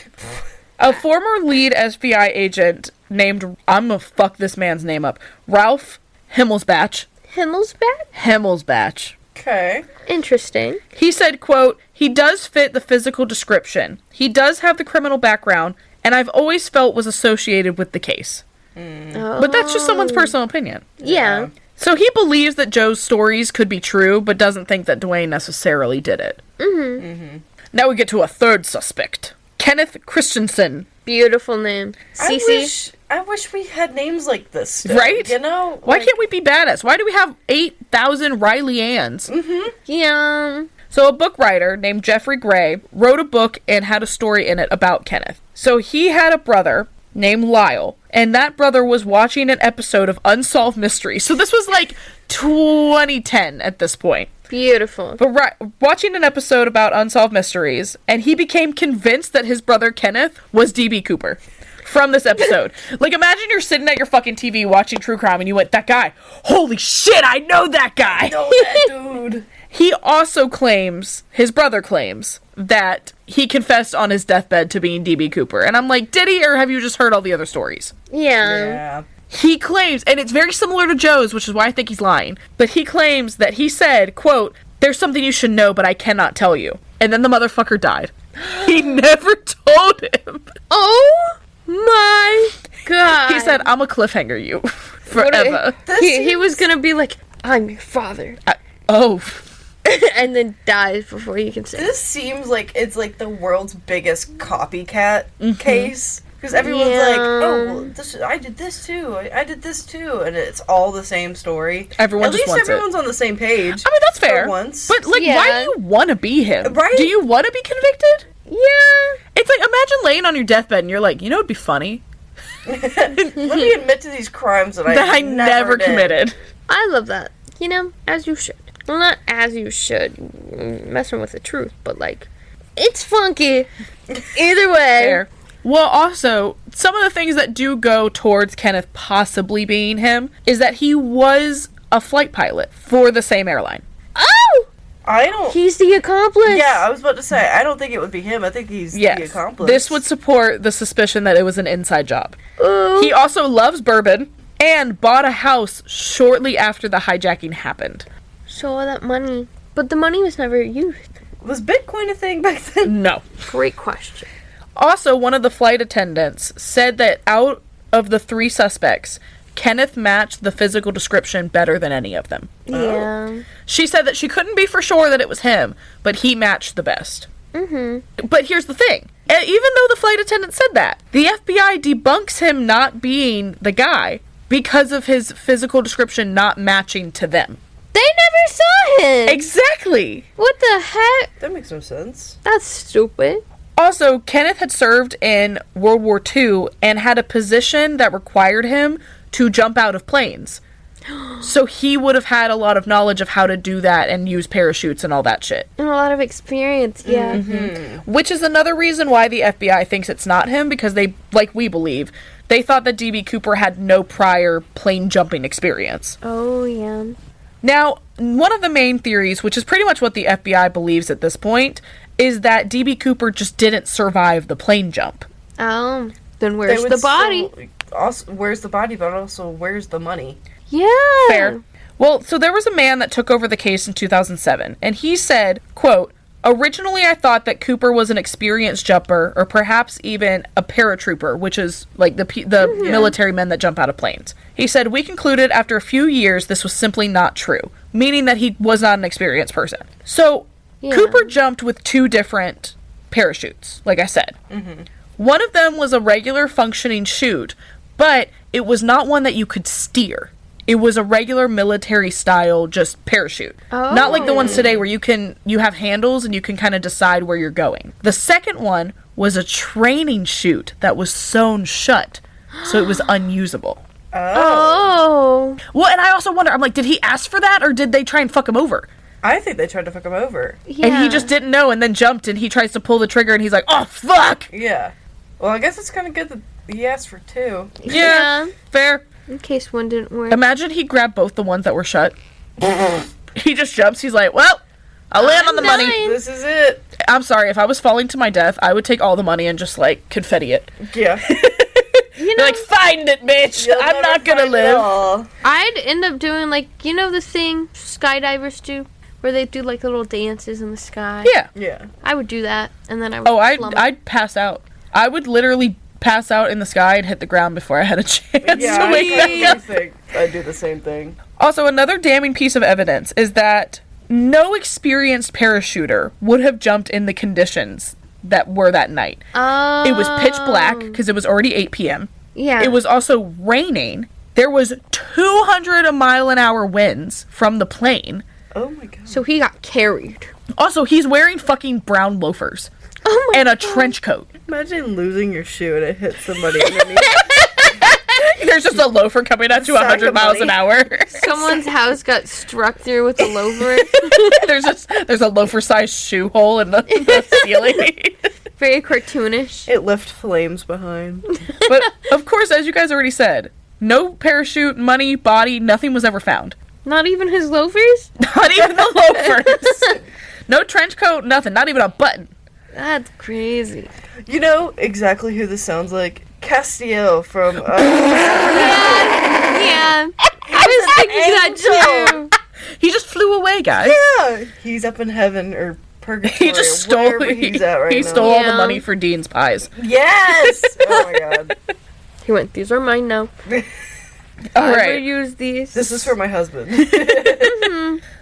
A former lead FBI agent named, I'm gonna fuck this man's name up, Ralph Himmelsbach. Himmelsbach. Okay. Interesting. He said, quote, he does fit the physical description. He does have the criminal background, and I've always felt was associated with the case. But that's just someone's personal opinion. Yeah. So he believes that Joe's stories could be true, but doesn't think that Dwayne necessarily did it. Now we get to a third suspect. Kenneth Christensen. Beautiful name. Cece. I wish we had names like this still, Right? You know? Why Like, can't we be badass? Why do we have 8,000 Riley Anns? Yeah. So a book writer named Jeffrey Gray wrote a book and had a story in it about Kenneth. So he had a brother named Lyle, and that brother was watching an episode of Unsolved Mysteries. So this was like 2010 at this point. Beautiful. But watching an episode about Unsolved Mysteries, and he became convinced that his brother Kenneth was D.B. Cooper from this episode. Like, imagine you're sitting at your fucking TV watching true crime, and you went, that guy, holy shit, I know that guy! No, that dude. He also claims, his brother claims, that he confessed on his deathbed to being D.B. Cooper. And I'm like, did he, or have you just heard all the other stories? Yeah. Yeah. He claims, and it's very similar to Joe's, which is why I think he's lying, but he claims that he said, quote, there's something you should know, but I cannot tell you. And then the motherfucker died. He never told him. Oh my god. He said, I'm a cliffhanger you forever. He was gonna be like, I'm your father. Oh. And then dies before he can say This seems like it's like the world's biggest copycat case. Because everyone's like, oh, well, I did this too. I did this too. And it's all the same story. Everyone At just least wants everyone's on the same page. I mean, that's fair. For once. But, like, Yeah. why do you want to be him? Right? Do you want to be convicted? Yeah. It's like, imagine laying on your deathbed and you're like, you know, it'd be funny Let me admit to these crimes that that I I never did. committed. I love that. You know, as you should. Well, not as you should. Messing with the truth, but like, it's funky. Either way. Fair. Well, also, some of the things that do go towards Kenneth possibly being him is that he was a flight pilot for the same airline. Oh! I don't. He's the accomplice. Yeah, I was about to say, I don't think it would be him. I think he's the Yes. accomplice. This would support the suspicion that it was an inside job. Ooh. He also loves bourbon and bought a house shortly after the hijacking happened. So all that money. But the money was never used. Was Bitcoin a thing back then? No. Great question. Also, one of the flight attendants said that out of the 3 suspects, Kenneth matched the physical description better than any of them. Yeah. She said that she couldn't be for sure that it was him, but he matched the best. But here's the thing. Even though the flight attendant said that, the FBI debunks him not being the guy because of his physical description not matching to them. They never saw him. Exactly. What the heck? That makes no sense. That's stupid. Also, Kenneth had served in World War II and had a position that required him to jump out of planes. So he would have had a lot of knowledge of how to do that and use parachutes and all that shit. And a lot of experience, yeah. Which is another reason why the FBI thinks it's not him, because they, like we believe, they thought that D.B. Cooper had no prior plane jumping experience. Oh, yeah. Now, one of the main theories, which is pretty much what the FBI believes at this point, is that D.B. Cooper just didn't survive the plane jump. Oh, then They where's would the body? Also, where's the body, but also where's the money? Yeah. Fair. Well, so there was a man that took over the case in 2007, and he said, quote, "Originally, I thought that Cooper was an experienced jumper, or perhaps even a paratrooper, which is like the military men that jump out of planes. He said, we concluded after a few years this was simply not true, meaning that he was not an experienced person. So, Cooper jumped with 2 different parachutes, like I said. Mm-hmm. One of them was a regular functioning chute, but it was not one that you could steer. It was a regular military style just parachute. Oh. Not like the ones today where you have handles and you can kind of decide where you're going. The second one was a training chute that was sewn shut, so it was unusable. Oh. Well, and I also wonder, I'm like, did he ask for that or did they try and fuck him over? I think they tried to fuck him over. Yeah. And he just didn't know and then jumped and he tries to pull the trigger and he's like, oh, fuck! Yeah. Well, I guess it's kind of good that he asked for 2. Yeah. Fair. In case one didn't work. Imagine he grabbed both the ones that were shut. He just jumps. He's like, well, I'll land on the money. This is it. I'm sorry. If I was falling to my death, I would take all the money and just, like, confetti it. Yeah. You know, like, find it, bitch. I'm not gonna live. I'd end up doing, like, you know the thing skydivers do? Where they do, like, little dances in the sky? Yeah. Yeah. I would do that, and then I would I'd pass out. I would literally pass out in the sky and hit the ground before I had a chance to wake back up. I'd do the same thing. Also, another damning piece of evidence is that no experienced parachuter would have jumped in the conditions that were that night. Oh. It was pitch black because it was already 8 p.m. Yeah. It was also raining. There was 200-mile-an-hour winds from the plane. Oh my god. So he got carried. Also, he's wearing fucking brown loafers. Oh my and a trench coat. Imagine losing your shoe and it hits somebody underneath. There's just a loafer coming at you 100 miles an hour. Someone's house got struck through with a loafer. there's a loafer-sized shoe hole in the ceiling. Very cartoonish. It left flames behind. But, of course, as you guys already said, no parachute, money, body, nothing was ever found. Not even his loafers? Not even the loafers. No trench coat, nothing. Not even a button. That's crazy. You know exactly who this sounds like? Castiel from... Yeah. I was thinking that too. He just flew away, guys. Yeah. He's up in heaven or purgatory. He just stole. He's at right he now. stole all the money for Dean's pies. Yes. Oh my god. He went, these are mine now. All I right. will use these. This is for my husband.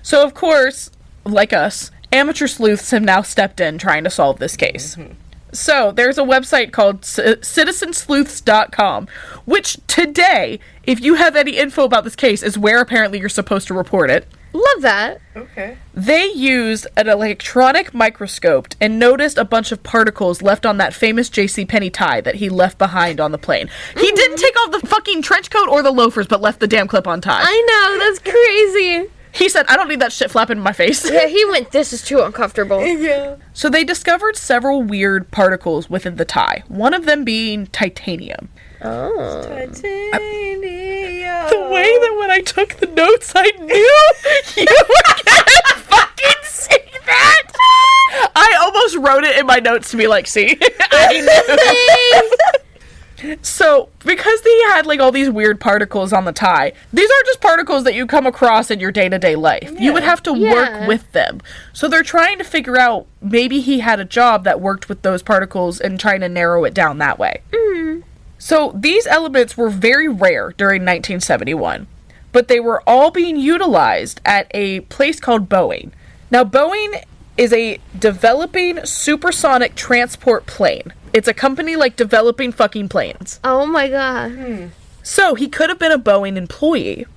So, of course, like us, amateur sleuths have now stepped in trying to solve this case. Mm-hmm. So, there's a website called citizensleuths.com, which today, if you have any info about this case, is where apparently you're supposed to report it. Love that. Okay. They used an electronic microscope and noticed a bunch of particles left on that famous JCPenney tie that he left behind on the plane. He didn't take off the fucking trench coat or the loafers, but left the damn clip-on tie. I know, that's crazy. He said, I don't need that shit flapping in my face. Yeah, he went, this is too uncomfortable. Yeah. So they discovered several weird particles within the tie, one of them being titanium. Oh. Titanium. The way that when I took the notes, I knew you were gonna fucking see that. I almost wrote it in my notes to be like, see, I knew. So, because they had like all these weird particles on the tie, these aren't just particles that you come across in your day-to-day life. Yeah. You would have to work with them. So they're trying to figure out maybe he had a job that worked with those particles and trying to narrow it down that way. Mm-hmm. So these elements were very rare during 1971, but they were all being utilized at a place called Boeing. Now, Boeing is a developing supersonic transport plane. It's a company like developing fucking planes. Oh my god. So he could have been a Boeing employee.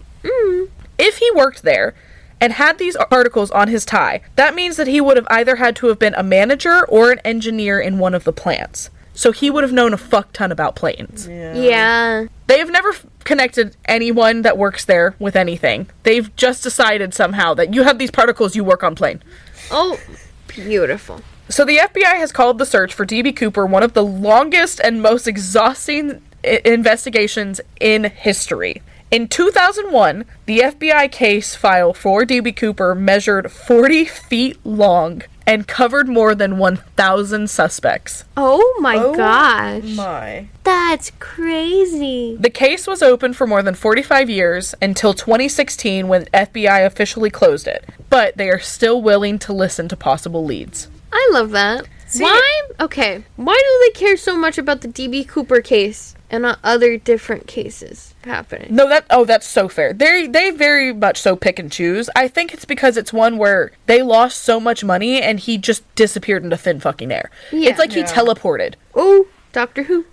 If he worked there and had these particles on his tie, that means that he would have either had to have been a manager or an engineer in one of the plants. So he would have known a fuck ton about planes. Yeah. They have never connected anyone that works there with anything. They've just decided somehow that you have these particles, you work on plane. Oh, beautiful. So the FBI has called the search for D.B. Cooper one of the longest and most exhausting investigations in history. In 2001, the FBI case file for D.B. Cooper measured 40 feet long and covered more than 1,000 suspects. Oh my Oh gosh. my. That's crazy. The case was open for more than 45 years until 2016 when FBI officially closed it, but they are still willing to listen to possible leads. I love that. See- Why? Okay. Why do they care so much about the D.B. Cooper case and not other different cases happening? No, that's so fair. They very much so pick and choose. I think it's because it's one where they lost so much money and he just disappeared into thin fucking air. Yeah. It's like he Yeah. teleported. Oh, Doctor Who.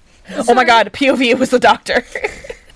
Oh my god, POV, it was the doctor.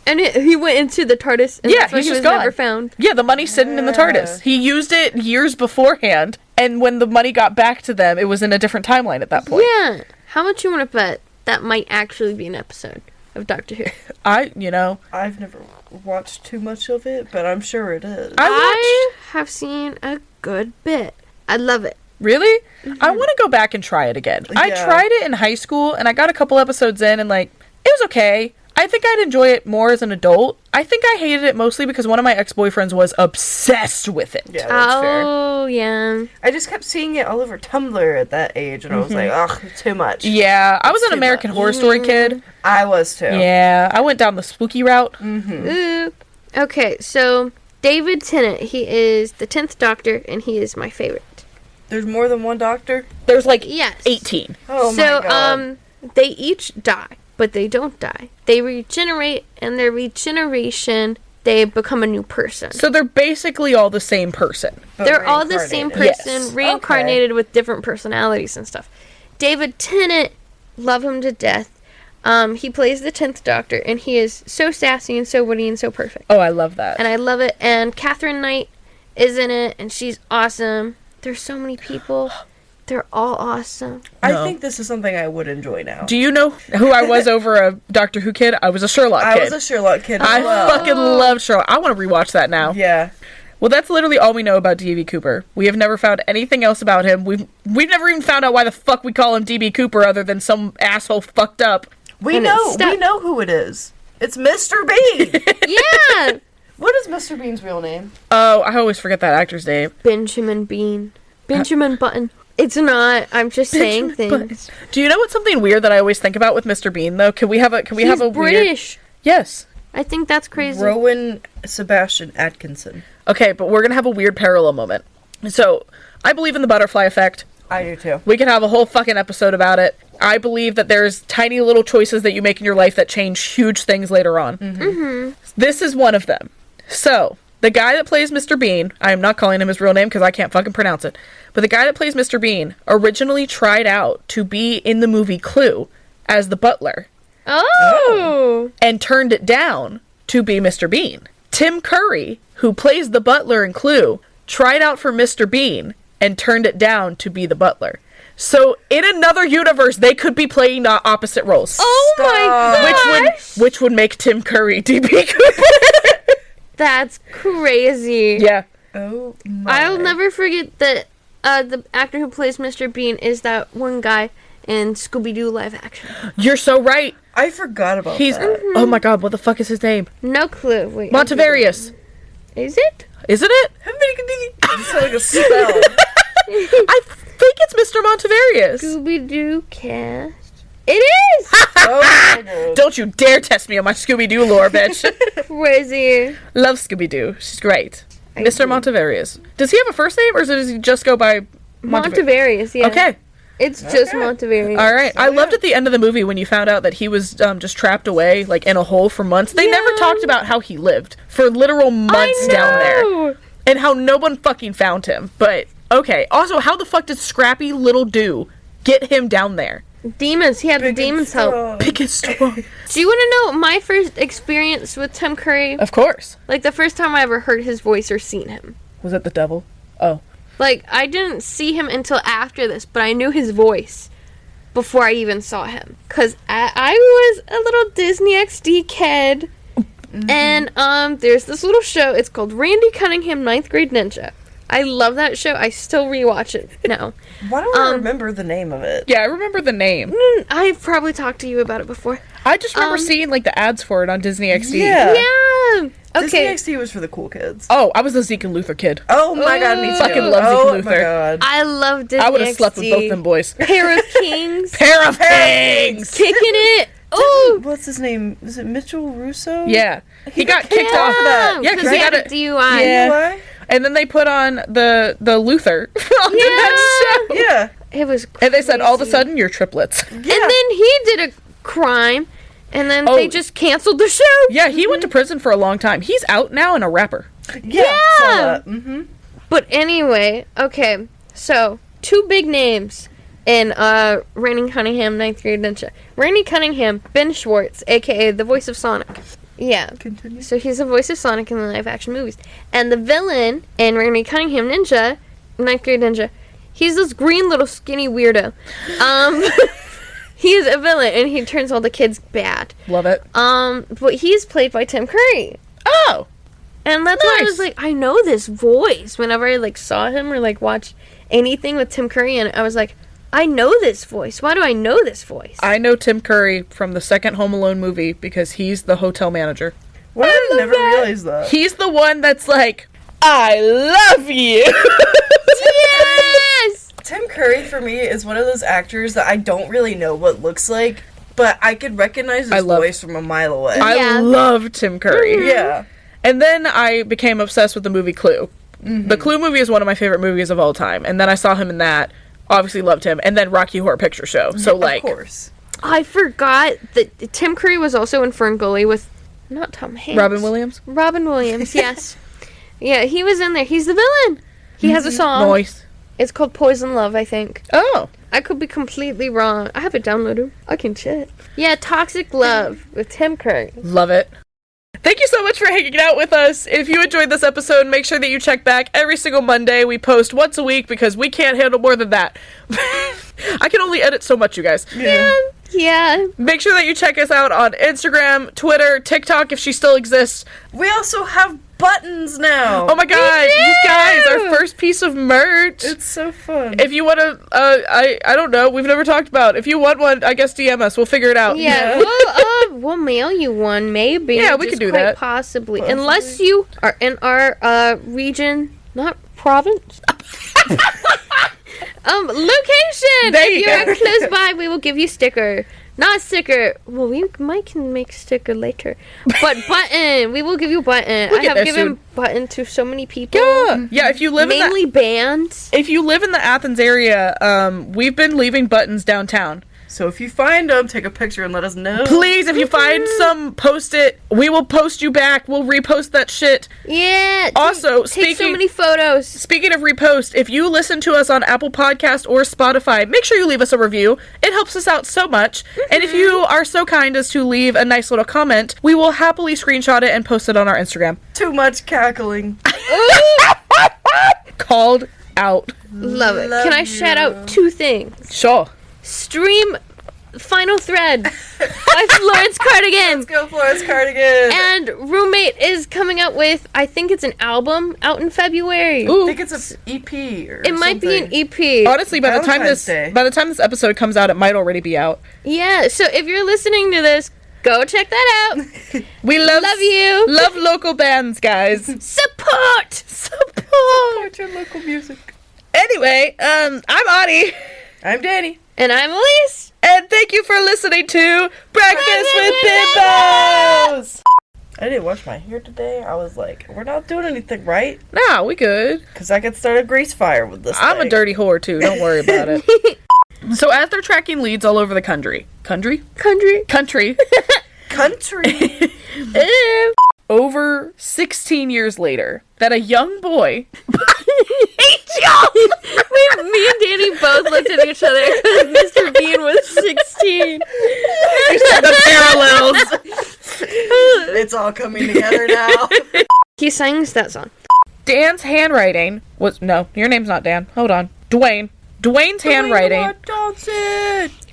And he went into the TARDIS, and Yeah, that's why he's he was just gone. never found. Yeah, the money's sitting in the TARDIS. He used it years beforehand, and when the money got back to them, it was in a different timeline at that point. Yeah. How much you want to bet that might actually be an episode of Doctor Who? I've never watched too much of it, but I'm sure it is. I have seen a good bit. I love it. Really? I want to go back and try it again. I Yeah. tried it in high school, and I got a couple episodes in, and, like, it was okay. I think I'd enjoy it more as an adult. I think I hated it mostly because one of my ex-boyfriends was obsessed with it. Yeah, that's fair. Oh, yeah. I just kept seeing it all over Tumblr at that age, and I was like, ugh, too much. Yeah, I was an too American much. Horror Story kid. I was too. Yeah, I went down the spooky route. Ooh. Okay, so David Tennant, he is the 10th Doctor, and he is my favorite. There's more than one doctor? There's like Yes. 18. Oh So, my god. they each die, but they don't die. They regenerate, and their regeneration, they become a new person. So they're basically all the same person. But They're all the same reincarnated. person, Yes. reincarnated with different personalities and stuff. David Tennant, love him to death. He plays the 10th Doctor, and he is so sassy and so witty and so perfect. Oh, I love that. And I love it. And Catherine Knight is in it, and she's awesome. There's so many people. They're all awesome. I No. think this is something I would enjoy now. Do you know who I was over a Doctor Who kid? I was a Sherlock I kid. was a Sherlock kid as I well. fucking love Sherlock. I want to rewatch that now. Yeah. Well, that's literally all we know about D.B. Cooper. We have never found anything else about him. We've never even found out why the fuck we call him D.B. Cooper other than some asshole fucked up. We And know it's stuck. we know who it is. It's Mr. Bean. Yeah! What is Mr. Bean's real name? Oh, I always forget that actor's name. Benjamin Bean. Benjamin Button. It's not. I'm just saying things. Do you know what's something weird that I always think about with Mr. Bean though? Can we have a He's weird? British. Yes. I think that's crazy. Rowan Sebastian Atkinson. Okay, but we're gonna have a weird parallel moment. So, I believe in the butterfly effect. I do too. We can have a whole fucking episode about it. I believe that there's tiny little choices that you make in your life that change huge things later on. Mm-hmm. This is one of them. So, the guy that plays Mr. Bean, I am not calling him his real name because I can't fucking pronounce it, but the guy that plays Mr. Bean originally tried out to be in the movie Clue as the butler Oh! and turned it down to be Mr. Bean. Tim Curry, who plays the butler in Clue, tried out for Mr. Bean and turned it down to be the butler. So in another universe, they could be playing opposite roles. Oh my gosh! Which would make Tim Curry D.B. Cooper. That's crazy. Yeah. Oh my. I'll never forget that the actor who plays Mr. Bean is that one guy in Scooby-Doo live action. You're so right. I forgot about He's that. oh my god, what the fuck is his name? No clue. Wait. Montevarius. Is it? Isn't it? It sounds like a spell. I think it's Mr. Montevarius. Scooby-Doo cast. It is! Oh my god. Don't you dare test me on my Scooby-Doo lore, bitch. Crazy. Love Scooby-Doo. She's great. I Mr. do. Montevarius. Does he have a first name or does he just go by Montevarius, yeah. Okay. It's just Okay. Montevarius. All right. I Oh, loved yeah. at the end of the movie when you found out that he was just trapped away, like in a hole for months. They never Yeah. talked about how he lived for literal months down there. And how no one fucking found him. But, okay. Also, how the fuck did Scrappy Little Do get him down there? Demons. He had the Big and demons help. strong. Big and strong. Do you want to know my first experience with Tim Curry? Of course. Like, the first time I ever heard his voice or seen him. Was it the devil? Oh. Like, I didn't see him until after this, but I knew his voice before I even saw him. Because I was a little Disney XD kid. And, there's this little show. It's called Randy Cunningham 9th Grade Ninja. I love that show. I still rewatch it now. Why don't I remember the name of it? Yeah, I remember the name. I've probably talked to you about it before. I just remember seeing, like, the ads for it on Disney XD. Yeah. Yeah. Disney Okay. XD was for the cool kids. Oh, I was a Zeke and Luther kid. Oh my god, me too. Fucking love Zeke oh Luther. my god. I love Disney I would have slept with both them boys. Pair of Kings. Pair of Kings! Kicking it. Ooh. What's his name? Is it Mitchell Russo? Yeah. He got kicked Yeah, off of that. Yeah, because he got a it. DUI. Yeah. Why? And then they put on the Luther on the next show. Yeah. It was crazy. And they said, all of a sudden, you're triplets. Yeah. And then he did a crime, and then Oh. they just canceled the show. Yeah, he went to prison for a long time. He's out now and a rapper. yeah. Saw that. Mm-hmm. But anyway, okay, so 2 big names in Rainy Cunningham, 9th grade ninja. Rainy Cunningham, Ben Schwartz, aka the voice of Sonic. Yeah. Continue. So he's the voice of Sonic in the live action movies. And the villain in Rainy Cunningham Ninja, 9th grade ninja, he's this green little skinny weirdo. He is a villain and he turns all the kids bad. Love it. But he's played by Tim Curry. Oh! And that's why I Nice. was like, I know this voice. Whenever I like saw him or like watched anything with Tim Curry in it, I was like, I know this voice. Why do I know this voice? I know Tim Curry from the second Home Alone movie because he's the hotel manager. Why did I never realize that? He's the one that's like, I love you! Yes! Tim Curry for me is one of those actors that I don't really know what looks like, but I could recognize his voice from a mile away. I Yeah. love Tim Curry. yeah. And then I became obsessed with the movie Clue. The Clue movie is one of my favorite movies of all time. And then I saw him in that. Obviously loved him. And then Rocky Horror Picture Show. So, like... Of course. I forgot that Tim Curry was also in Ferngully with, not Tom Hanks. Robin Williams? Robin Williams, yes. Yeah, he was in there. He's the villain. He has a song. Nice. It's called Poison Love, I think. Oh. I could be completely wrong. I have it downloaded. I can check. Yeah, Toxic Love with Tim Curry. Love it. Thank you so much for hanging out with us. If you enjoyed this episode, make sure that you check back every single Monday. We post once a week because we can't handle more than that. I can only edit so much, you guys. Yeah. Make sure that you check us out on Instagram, Twitter, TikTok if she still exists. We also have buttons now. Oh my god, you guys, our do! first piece of merch. It's so fun. If you want to, I don't know, we've never talked about. If you want one, I guess DM us. We'll figure it out. Yeah, we'll mail you one, maybe. Yeah, we Just can do quite that. Possibly. Unless you are in our region, not province. Location! There if you you're go. close by, we will give you sticker. Not sticker. Well, we might can make sticker later. But button. We will give you button. We'll I get have there given soon. button to so many people. Yeah, if you live in Mainly bands. if you live in the Athens area, we've been leaving buttons downtown. So if you find them, take a picture and let us know. Please, if you find some, post it. We will post you back. We'll repost that shit. Yeah. Also, take so speaking- many photos. Speaking of repost, if you listen to us on Apple Podcast or Spotify, make sure you leave us a review. It helps us out so much. And if you are so kind as to leave a nice little comment, we will happily screenshot it and post it on our Instagram. Too much cackling. Called out. Love it. Love Can I you. shout out 2 things? Sure. Stream Final Thread by Florence Cardigan. Let's go, Florence Cardigan. And Roommate is coming out with, I think it's an album out in February. I Ooh. think it's an EP or It might be an EP. Honestly, by the time Valentine's Day. this episode comes out, it might already be out. Yeah, so if you're listening to this, go check that out. We love you. Love local bands, guys. Support! Support. your local music. Anyway, I'm Audie. I'm Danny. And I'm Elise. And thank you for listening to Breakfast with Bimbos. I didn't wash my hair today. I was like, we're not doing anything right. Nah, we good. Because I could start a grease fire with this I'm a thing. dirty whore too. Don't worry about it. So as they're tracking leads all over the country, country, over 16 years later, that a young boy. Me and Danny both looked at each other because Mr. Bean was 16. The parallels. It's all coming together now. He sings that song. Dan's handwriting was no. Your name's not Dan. Hold on, Dwayne. Dwayne's handwriting.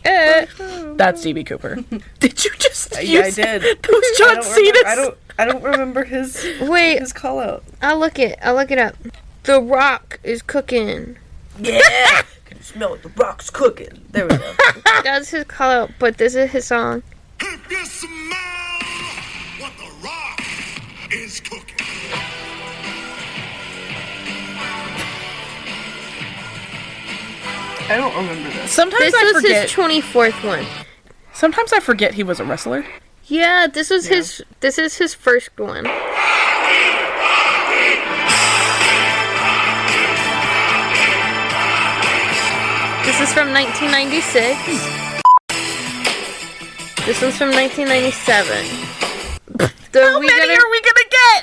That's DB Cooper. Did you just? Yeah, I use did. That was John Cena's. I don't remember his call out. I'll look it up. The Rock is cooking. Yeah. Can you smell it? The rock's cooking. There we go. That's his call out, but this is his song. If you smell what the rock is cooking. I don't remember this. Sometimes This I was forget. his 24th one. Sometimes I forget he was a wrestler. Yeah, this was his. This is his first one. This is from 1996. This one's from 1997. How many are we gonna get?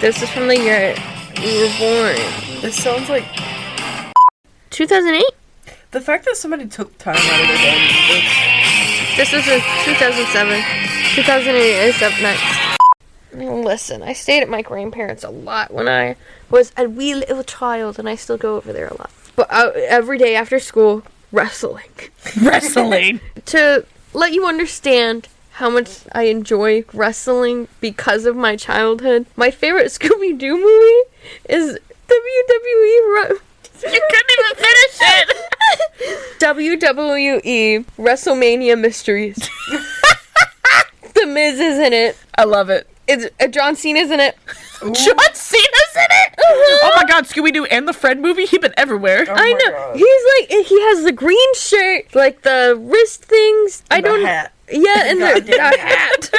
This is from the year we were born. This sounds like 2008. the fact that somebody took time out of their day to do this. This was in 2007. 2008 is up next. Listen, I stayed at my grandparents' a lot when I was a wee little child, and I still go over there a lot. But every day after school, wrestling. Wrestling. To let you understand how much I enjoy wrestling because of my childhood, my favorite Scooby-Doo movie is WWE. You couldn't even finish it. WWE WrestleMania Mysteries. The Miz is in it. I love it. It's John Cena's in it. John Cena's in it. Oh my God, Scooby-Doo and the Fred movie. He been everywhere. Oh I my know. God. He's like, he has the green shirt, like the wrist things. I The don't. hat. Yeah, and the Goddamn hat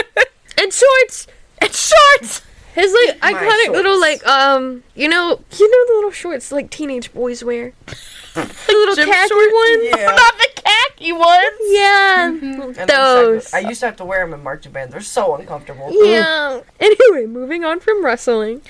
and shorts. And shorts. His like iconic shorts. little like you know the little shorts like teenage boys wear. The little Gym khaki shorts? ones. Yeah. Not the khaki ones. Yeah, And those. I used to have to wear them in marching band. They're so uncomfortable. Yeah. Anyway, moving on from wrestling.